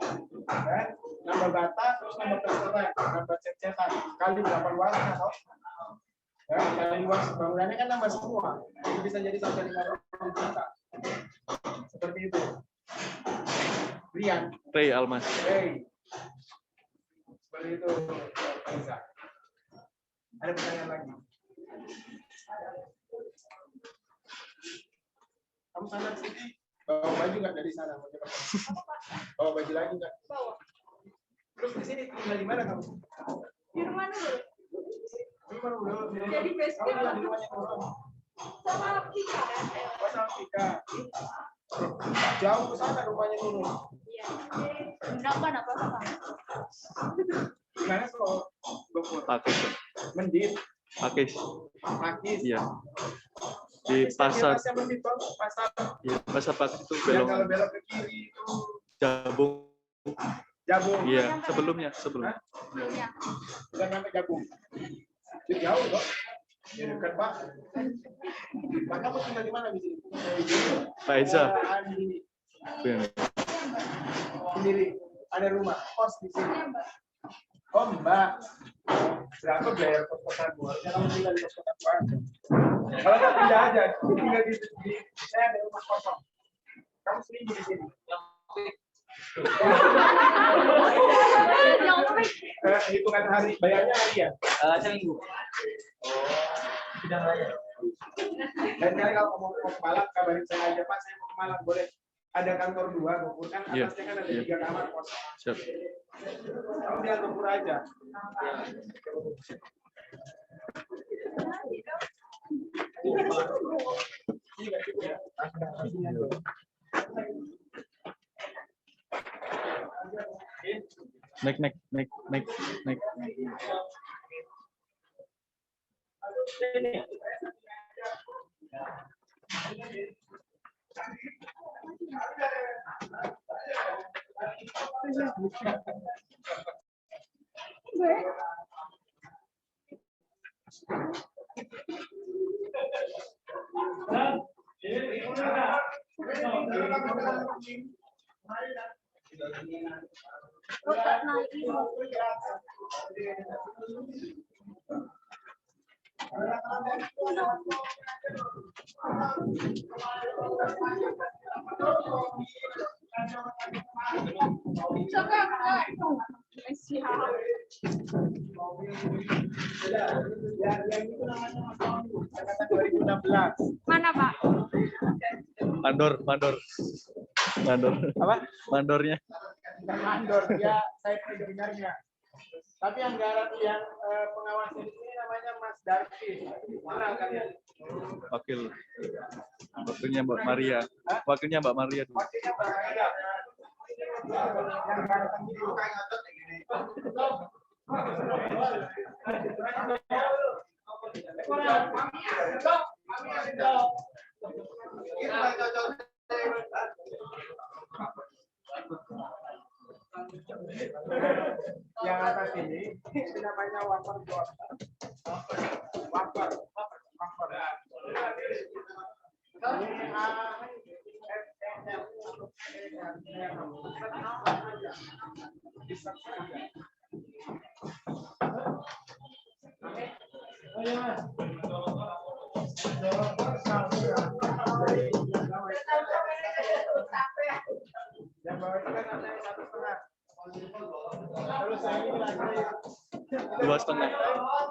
Kan? Nambah bata, terus nambah terserat, nambah cet-cetan. Kali berapa luasnya, toh? Ya, kali luas bangunannya kan nambah semua. Itu bisa jadi sampai 50 juta. Seperti itu. Rian. Ray Almas. Hey. Seperti itu. Bisa. Ada pertanyaan lagi? Kamu sana sini bawa baju nggak dari sana? Bawa baju lagi nggak? bawah. Terus di sini tinggal di mana kamu? Di rumah dulu. Jadi base kamu tinggal di rumahnya Nurul. Sama Pika. Oh, sama Pika. Jauh ke sana rumahnya Nurul. Iya. Enggak kan apa-apa. Gimana kalau Gofur? Pakis. Mendit, Pakis. Pakis. Iya. Di pasar. Mendit, Bang. Pasar. Iya, pasar Pakis itu Yang kalau belok belok ke kiri itu Jabung. Jabung. Iya, sebelumnya. Sebelumnya. Udah sampai Jabung. Jauh kok. Dekat Pak. Pak kamu tinggal di mana di sini? Pak Eza. Andi. Iya. Sendiri. Ada rumah kos di sini. Oh Mbak. Berapa biaya kos-kosan Bu? Harusnya kamu tinggal di kos-kosan Pak. Kalau nggak pindah aja, tinggal di sini. Saya ada rumah kosong. Kamu seminggu di sini. Hitungan hari bayarnya harian. Seminggu. Sudah bayar. Dan kali kalau mau ke Malang, kabarin saya aja Pak, saya mau ke Malang boleh. Ada kantor 2, Gopur kan Iya, atasnya kan ada iya. 3 kamar kosong. Siap. Kamu bilang Gopur aja. Naik. Mana Pak? Mandor. Apa? Mandornya. Bukan mandor, dia saya pendengarnya. Tapi yang garap yang pengawasnya di sini namanya Mas Darvis. Kenal kalian? Wakilnya Mbak Maria. Wakilnya Mbak Maria. Wakilnya Mbak Maria. Yang garap itu. Yang atas ini namanya wafer blok. Wafer. Yang bawah itu kan ada yang 1,5. Terus yang ini lagi 2,5.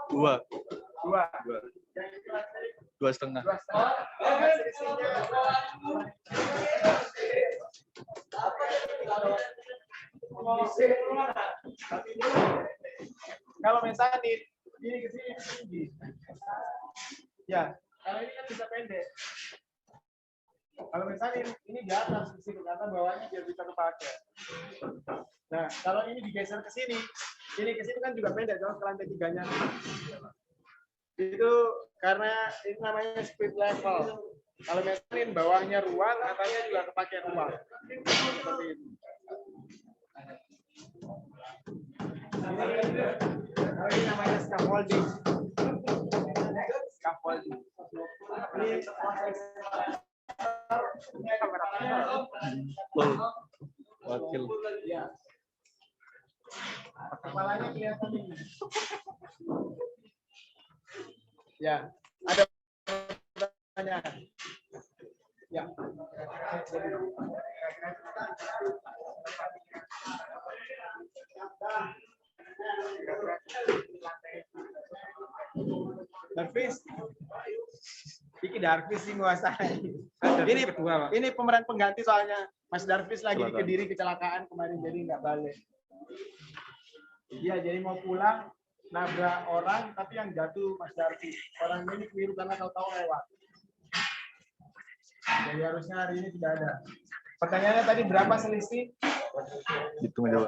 2. 2,5. 2,5. Kalau mesanin ini ke sini tinggi. Ya, kalau ini kan bisa pendek. Kalau mesanin ini di atas ke sini karena bawahnya biar bisa kepakai. Nah, kalau ini digeser ke sini, ini ke sini kan juga pendek, jangan ke lantai 3-nya. Itu karena ini namanya split level. Kalau mesanin bawahnya ruang, atasnya juga kepakai ruang. Seperti itu. Ini namanya scaffolding. Scaffolding. Ini kamera. Wakil. Ya. Kepalanya kelihatan ini. Ya, ada pertanyaan. Ya. Darvis. Iki Darvis sih nguasai. Ini pemeran pengganti soalnya Mas Darvis lagi di Kediri kecelakaan kemarin jadi nggak balik. Iya, jadi mau pulang nabrak orang tapi yang jatuh Mas Darvis. Orang ini keliru karena tahu-tahu lewat. Jadi harusnya hari ini tidak ada. Pertanyaannya tadi berapa selisih? Itu menjawab.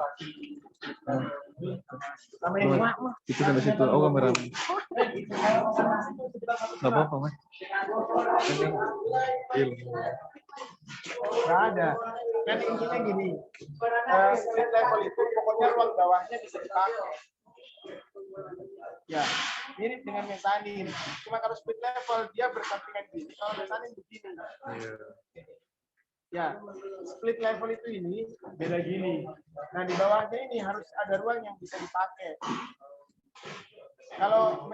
Sama ini. Itu sampai situ. Oh, kamera. Nggak apa-apa, Mas. Nggak ada. Kan intinya gini. Split level itu pokoknya ruang bawahnya bisa dipakai. Ya, mirip dengan mezanin. Cuma kalau split level dia bersampingan gini. Kalau mezanin begini. Iya. Ya, split level itu ini beda gini. Nah, di bawahnya ini harus ada ruang yang bisa dipakai. Kalau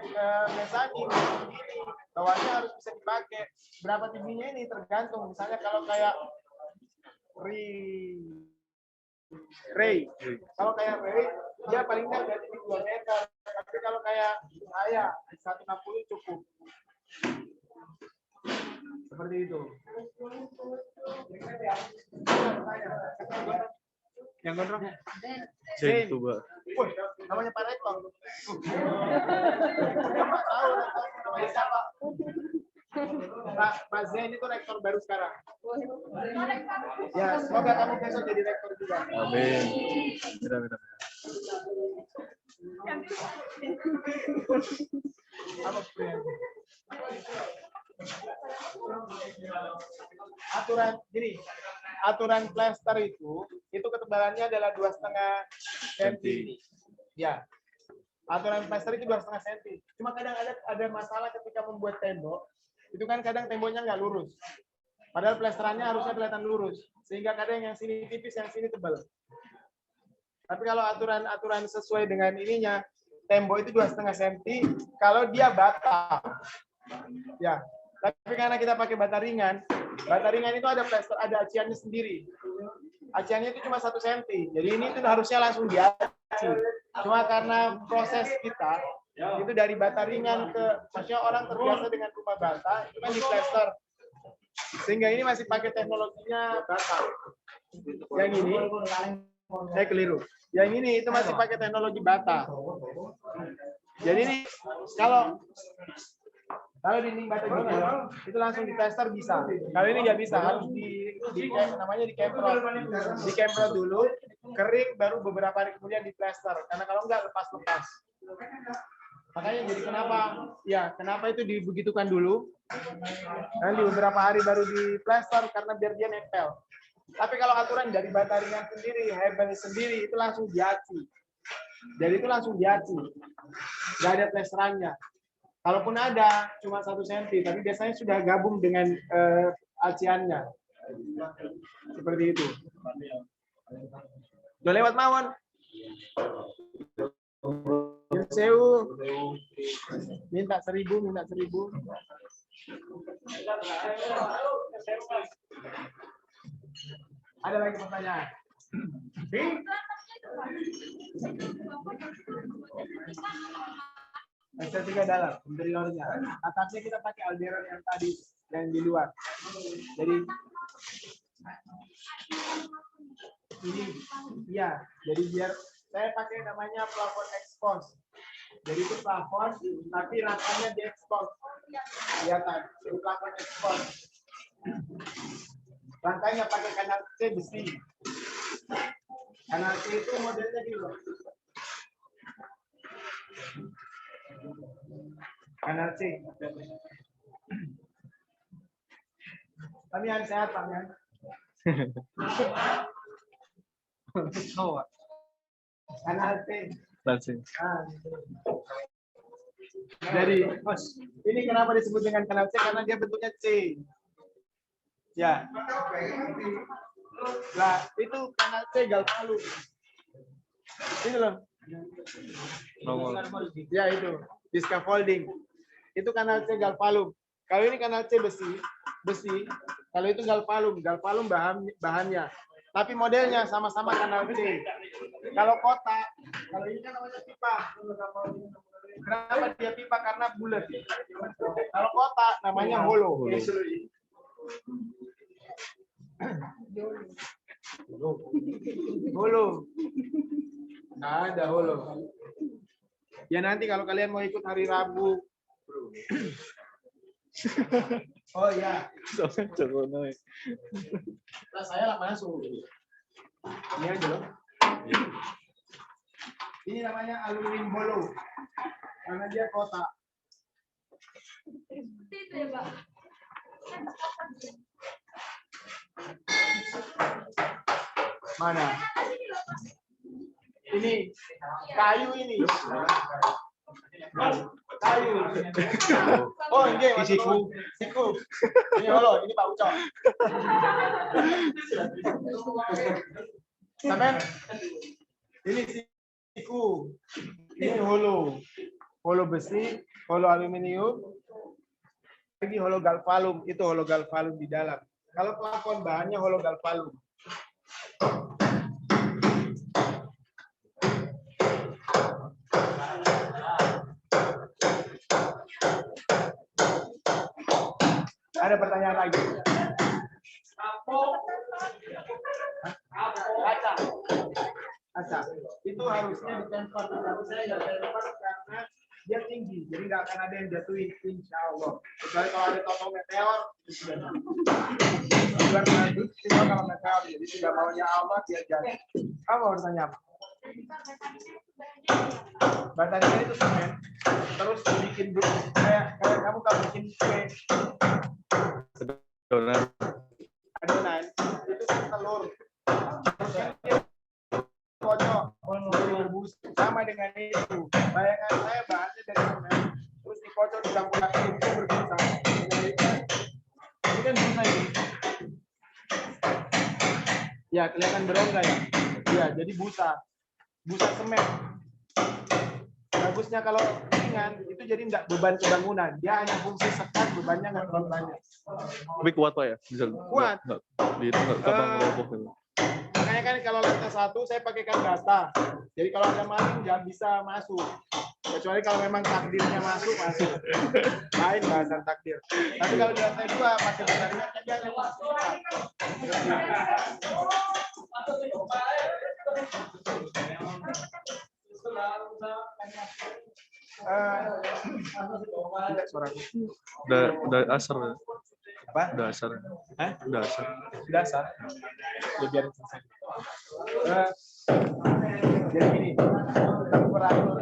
mezanin begini, bawahnya harus bisa dipakai. Berapa tingginya ini tergantung. Misalnya kalau kayak Ray. Kalau kayak Ray, dia paling nggak jadi 2 meter. Tapi kalau kayak saya, 160 cukup. Seperti itu. Yang gondrong? Jen coba. Wih, namanya Pak Rektor. Pak tahu namanya siapa? Pak Zen itu rektor baru sekarang. Ya, semoga kamu besok jadi rektor juga. Amin. Beda. Apa friend? Aturan gini, aturan plester itu ketebalannya adalah 2,5 cm. Ya, aturan plester itu 2,5 cm. Cuma kadang ada masalah ketika membuat tembok. Itu kan kadang temboknya nggak lurus. Padahal plesterannya harusnya kelihatan lurus. Sehingga kadang yang sini tipis, yang sini tebal. Tapi kalau aturan sesuai dengan ininya, tembok itu 2,5 cm. Kalau dia bata, ya. Tapi karena kita pakai bata ringan itu ada plester, ada aciannya sendiri. Aciannya itu cuma 1 cm. Jadi ini itu harusnya langsung diaci. Cuma karena proses kita itu dari bata ringan ke, maksudnya orang terbiasa dengan rumah bata itu kan di plester, sehingga ini masih pakai teknologinya bata. Yang ini saya keliru, yang ini itu masih pakai teknologi bata. Jadi ini kalau dinding bata gitu itu langsung di plester bisa, kalau ini nggak bisa, harus namanya dikemprot dulu, kering, baru beberapa hari kemudian di plester, karena kalau nggak lepas. Makanya jadi kenapa itu dibegitukan dulu, nanti beberapa hari baru di plester karena biar dia nempel. Tapi kalau aturan dari bata ringan sendiri, hebel sendiri, itu langsung diaci. Jadi itu langsung diaci, nggak ada plesterannya. Kalaupun ada, cuma 1 cm, tapi biasanya sudah gabung dengan aciannya. Seperti itu. Udah lewat mawon. Sewu, minta 1.000. Ada lagi pertanyaan? S3 dalam, interiornya. Atasnya kita pakai alderon yang tadi, yang di luar. Jadi ini, ya, jadi biar saya pakai namanya plafon expose. Jadi itu plafon, tapi rantainya di expose. Kelihatan, itu plafon expose. Rantainya pakai kanal C besi. Kanal C itu modelnya gitu. Kanal C. Kami yang sehat, Pak. Kanal C. Jadi, ini kenapa disebut dengan kanal C? Karena dia bentuknya C. Ya. Nah, itu kanal C Galvalume. Ini loh. Ya itu, di scaffolding. Itu kanal C Galvalume. Kalau ini kanal C besi. Kalau itu Galvalume bahannya. Tapi modelnya sama-sama kanal C. Kalau kotak, kalau ini kan namanya pipa. Kenapa dia pipa? Karena bulat. Kalau kotak namanya holo. Holo. Nah, ada holo. Ya nanti kalau kalian mau ikut hari Rabu. Oh ya. Nah, saya lah masuk. Ini aja loh. Ini namanya aluminium holo. Karena dia kotak. Itu ya, Pak. Mana? Ini kayu ini. Kayu. Oh, ini siku. Ini holo, ini Pak Ucok. Sampai ini siku. Ini holo. Holo besi, holo aluminium. Lagi holo galvalum, itu holo galvalum di dalam. Kalau plafon bahannya holo galvalum. Ada pertanyaan lagi? Kaca. Itu harusnya ditempel. Tapi saya nggak tempel karena dia tinggi, jadi nggak akan ada yang jatuhin, insya Allah. Kecuali kalau ada tonton meteor, itu sudah. Kalau meteor, jadi tidak maunya Allah dia jatuh. Kamu mau bertanya apa? Batanya itu semen, terus bikin kayak kamu kalau bikin kue. Adonan itu telur. Kocok, direbus sama dengan itu. Bayangan saya bahannya dari semen, terus dikocok dicampur itu berbusa. Ini kan busa ini. Ya kelihatan berongga ya. Ya jadi busa semen. Bagusnya kalau ringan itu jadi enggak beban kebangunan. Dia hanya fungsi sekat, bebannya nggak terlalu banyak. Tapi kuat Pak ya? Bisa Kuat. Nggak gampang roboh gitu. Makanya kan kalau lantai 1 saya pakai kandata. Jadi kalau ada maling nggak bisa masuk. Kecuali kalau memang takdirnya masuk. Lain bahasan takdir. Tapi kalau di lantai 2 pakai batarnya dia ada masuk. Udah asar ya? Apa? Udah asar. Hah? Udah asar. Dasar. Ya, biar selesai. Jadi gini, temperatur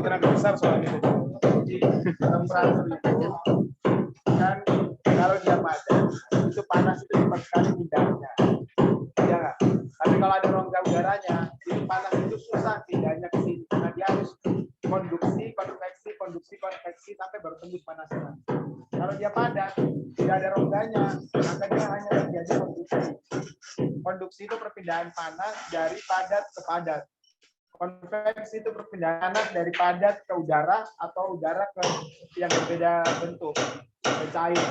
tenaga besar soalnya. Temperatur itu kan kalau dia padat, itu panas itu cepat sekali pindahnya. Ya nggak? Tapi kalau ada rongga udaranya, itu panas itu susah pindahnya ke sini. Karena dia harus konveksi sampai baru tembus panasnya. Kalau dia padat, tidak ada rongganya, maka dia hanya terjadi konduksi. Konduksi itu perpindahan panas dari padat ke padat. Konveksi itu perpindahan panas dari padat ke udara atau udara ke yang berbeda bentuk, ke cair.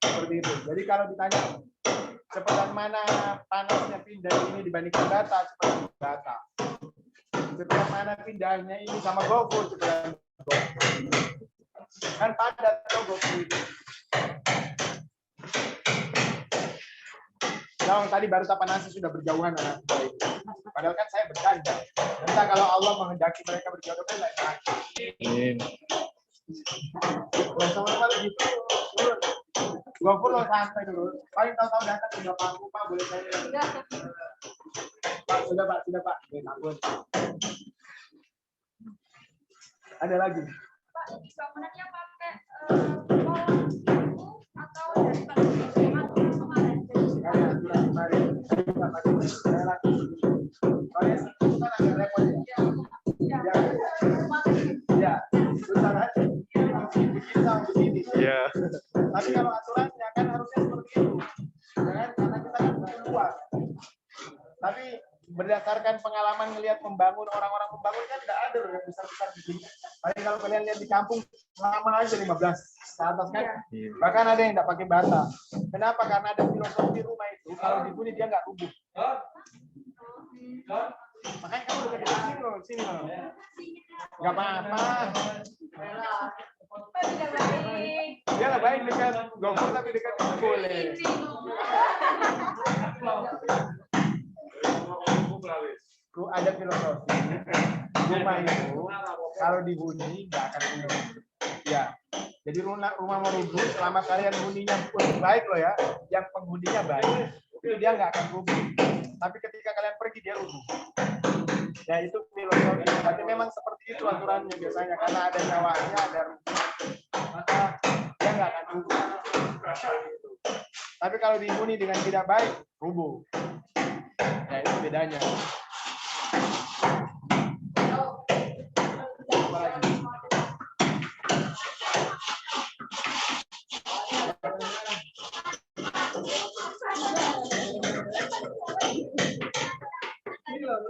Seperti itu. Jadi kalau ditanya cepetan mana panasnya pindah ini dibandingkan bata, cepetan bata. Cepetan mana pindahnya ini sama gofur, cepetan gofur. Kan padat atau gofur itu. Nah, tadi baru panasnya sudah berjauhan anak baik. Padahal kan saya bercanda. Entah kalau Allah menghendaki mereka berjodoh kan lain lagi. Amin. Sama-sama gitu. Gofur lo santai dulu. Paling tahu-tahu datang sudah pangku Pak, boleh saya. Pak, sudah Pak. Ampun. Ada lagi? Pak, bangunannya pakai kolom itu atau dari bangunan kemarin? Ya. Tapi kalau aturannya kan harusnya seperti itu, kan? Karena kita kan luas. Tapi berdasarkan pengalaman melihat membangun orang-orang membangun kan tidak ada yang besar-besar di sini. Tapi kalau kalian lihat di kampung lama aja 15 ke atas kan. Bahkan ada yang tidak pakai bata. Kenapa? Karena ada filosofi rumah itu kalau dihuni dia nggak rubuh. Makanya kamu udah di sini loh. Nggak apa-apa. Tidak baik. Dia nggak baik dekat gofur tapi dekat itu boleh. Ada filosofi rumah itu kalau dihuni nggak akan rubuh. Ya, jadi rumah mau rubuh selama kalian huninya baik loh ya, yang penghuninya baik itu dia nggak akan rubuh. Tapi ketika kalian pergi dia rubuh. Ya itu filosofi. Tapi memang seperti itu aturannya biasanya karena ada nyawanya, ada rubuh, maka dia nggak akan rubuh. Tapi kalau dihuni dengan tidak baik, rubuh. Ya itu bedanya. Kalau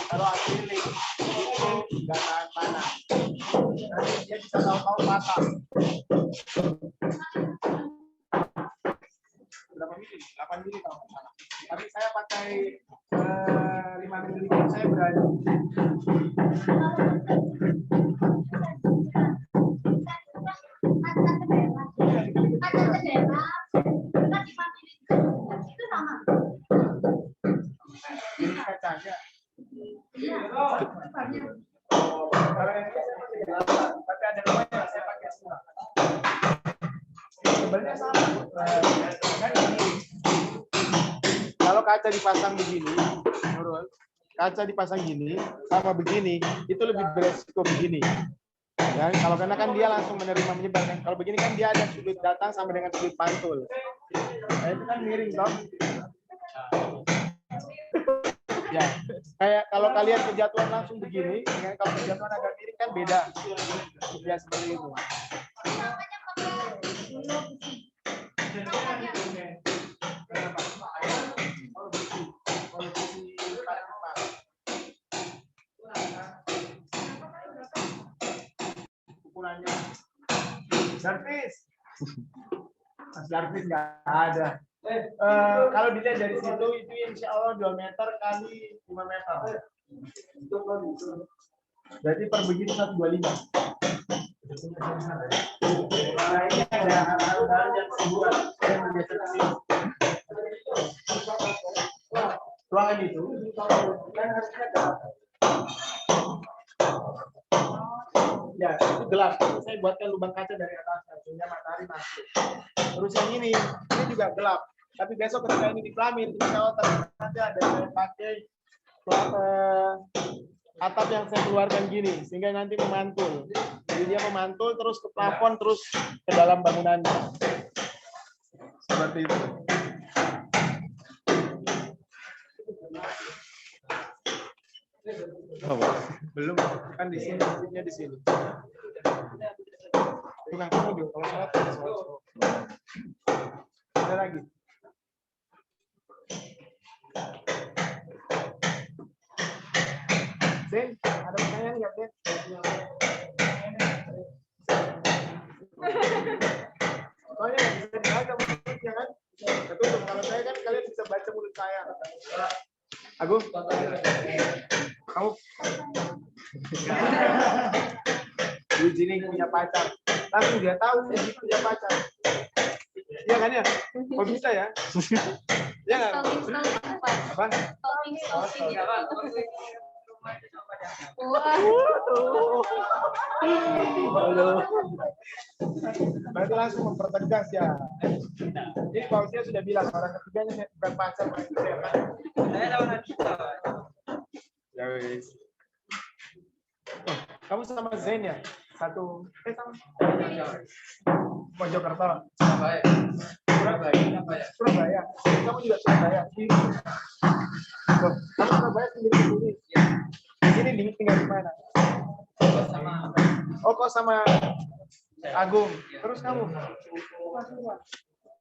kalau akrilik itu nggak tahan panas, nanti dia bisa tahu-tahu patah. Berapa mili? 8 mili kalau nggak salah. Tapi saya pakai 5 mili, saya berani. Ini kacanya. Kalau yang ini saya pakai 8, tapi ada namanya saya pakai 9. Sebenarnya sama. Kan ini. Kalau kaca dipasang begini, Nurul, kaca dipasang gini sama begini, itu lebih beresiko begini. Dan kalau karena kan dia langsung menerima menyebarkan. Kalau begini kan dia ada sudut datang sama dengan sudut pantul. Nah, itu kan miring toh. Ya, kayak kalau kalian kejatuhan langsung begini, dengan kalau kejatuhan agak miring kan beda. Ya seperti itu. Ukurannya. Jarvis. Mas Jarvis nggak ada. Kalau dilihat dari situ itu insya Allah 2 meter kali 5 meter. Jadi per begini 125. Nah ini ada hal-hal yang sebuah yang bergeser ke sini. Ruangan itu kan harusnya gelap. Ya itu gelap. Saya buatkan lubang kaca dari atas sehingga matahari masuk. Terus yang ini juga gelap. Tapi besok ketika ini dikelamin, insya Allah nanti ada saya pakai atap yang saya keluarkan gini, sehingga nanti memantul. Jadi dia memantul terus ke plafon, terus ke dalam bangunan. Seperti itu. Belum, kan di sini, masjidnya di sini. Tukang kamu juga kalau sholat ada sholat. Ada lagi. Zen, ada pertanyaan nggak, Zen? Soalnya nggak bisa dibaca mulutnya kan? Ketutup. Kalau saya kan kalian bisa baca mulut saya. Agus, kamu? Di sini punya pacar. Langsung dia tahu dia punya pacar. Iya kan ya? Kok bisa ya? Iya nggak? Apa? Halo. Berarti langsung mempertegas ya. Jadi Pausia sudah bilang orang ketiganya saya bukan pacar, saya lawan kita. Ya wis. Kamu sama Zen ya? Satu sama Mojokerto. Surabaya. Kamu juga Surabaya. Kamu Surabaya sendiri. Di sini tinggal di mana? Oh, kok sama Agung. Terus kamu?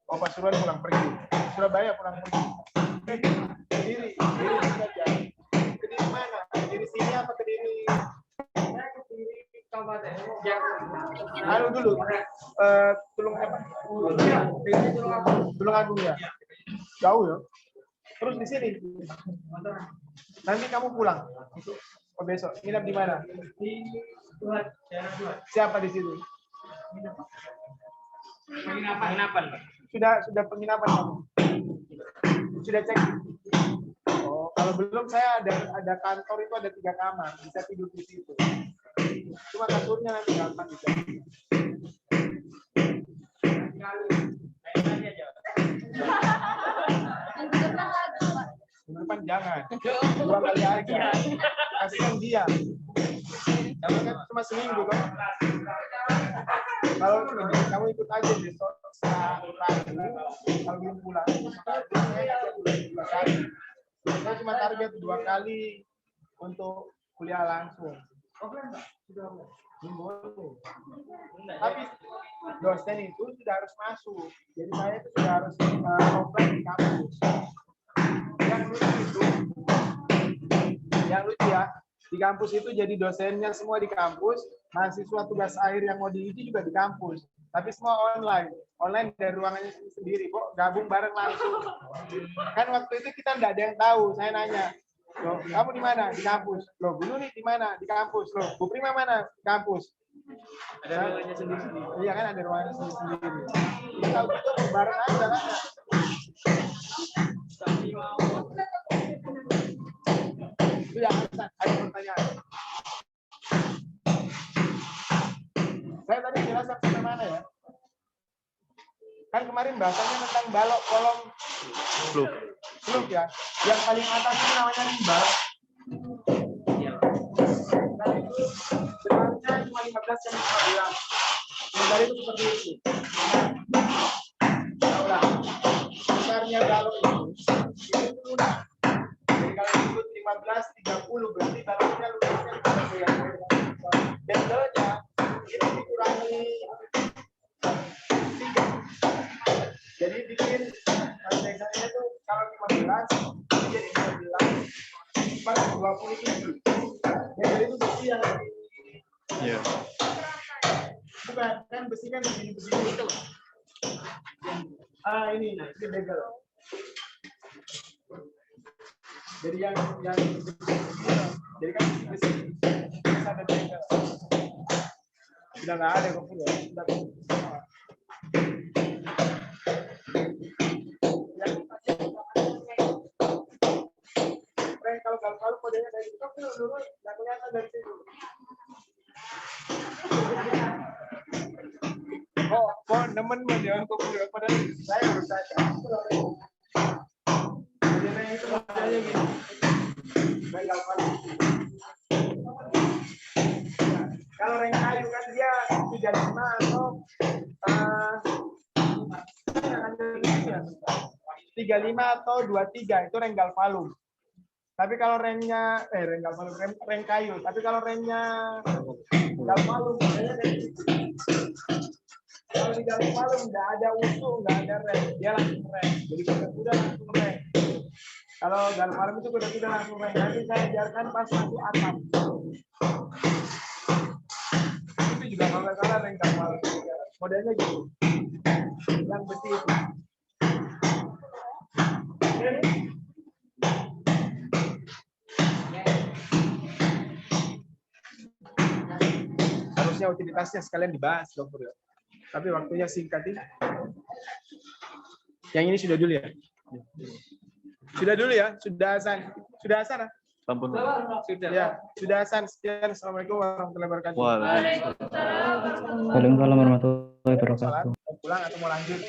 Oh, Pasuruan pulang pergi. Surabaya pulang pergi. Kediri saja. Kediri mana? Kediri sini apa Kediri? Anu dulu. Tulung Agung ya. Jauh ya. Terus di sini. Nanti kamu pulang. Oh, besok. Nginap di mana? Siapa di situ? Penginapan. Sudah penginapan kamu? Sudah cek? Oh, kalau belum saya ada kantor itu ada 3 kamar, bisa tidur di situ. Cuma kasurnya nanti gampang bisa. Depan jangan. 2 kali aja. Kasihkan dia. Kan cuma seminggu kan? Kalau kamu ikut aja besok setelah lagi, kalau belum pulang, maka saya ada dua kali. Saya cuma target 2 kali untuk kuliah langsung. Tapi dosen itu sudah harus masuk. Jadi saya itu sudah harus offline di kampus. Yang lucu ya, di kampus itu jadi dosennya semua di kampus, mahasiswa tugas akhir yang mau diuji juga di kampus. Tapi semua online dari ruangannya sendiri, kok gabung bareng langsung. Kan waktu itu kita nggak ada yang tahu, saya nanya, loh, kamu di mana? Di kampus. Loh, Bu Nuni di mana? Di kampus. Loh, Bu Prima mana? Di kampus. Ada ruangannya sendiri. Iya kan, ada ruangannya sendiri. Jadi kalau gitu bareng aja kan. Itu yang ada pertanyaan. Saya tadi jelaskan sampai mana ya? Kan kemarin bahasanya tentang balok kolom loop ya. Yang paling atas itu namanya limbal. Dan itu sebenarnya cuma 15 cm. Limbal itu seperti itu. Nah, besarnya balok itu lunak. Jadi kalau disebut 15-30 berarti baloknya lunasnya 30. Bendelnya itu dikurangi 3. Jadi bikin biasanya itu kalau 15 jadi 12 pas 27. Jadi itu besi yang Iya. bukan kan besi kan begini itu. Ini begel. Jadi yang jadi kan besi ada begel. Sudah nggak ada kok ya. Kalau kodenya dari itu dulu nggak kelihatan dari situ. Kok nemen ya kok padahal saya harus saja. Kodenya itu modalnya gini. Bengkel palu. Kalau reng kayu kan dia 35 atau 35 atau 23 itu renggal palung. Tapi kalau rengnya reng kayu. Tapi kalau rengnya renggal palung, kalau di renggal palung nggak ada usul, nggak ada reng, dia langsung reng. Jadi kuda langsung reng. Kalau renggal palung itu kuda langsung reng. Nanti saya ajarkan pas masuk atap. Itu juga kalau nggak salah renggal palung. Modelnya gitu. Yang besi itu. Harusnya utilitasnya sekalian dibahas, dokter. Tapi waktunya singkat ini. Yang ini sudah dulu ya? Sudah dulu ya? Sudah azan? Sudah azan? Sampun. Sudah. Ya, sudah azan. Sekian. Assalamualaikum warahmatullahi wabarakatuh. Waalaikumsalam. Waalaikumsalam warahmatullahi wabarakatuh. Mau pulang atau mau lanjut?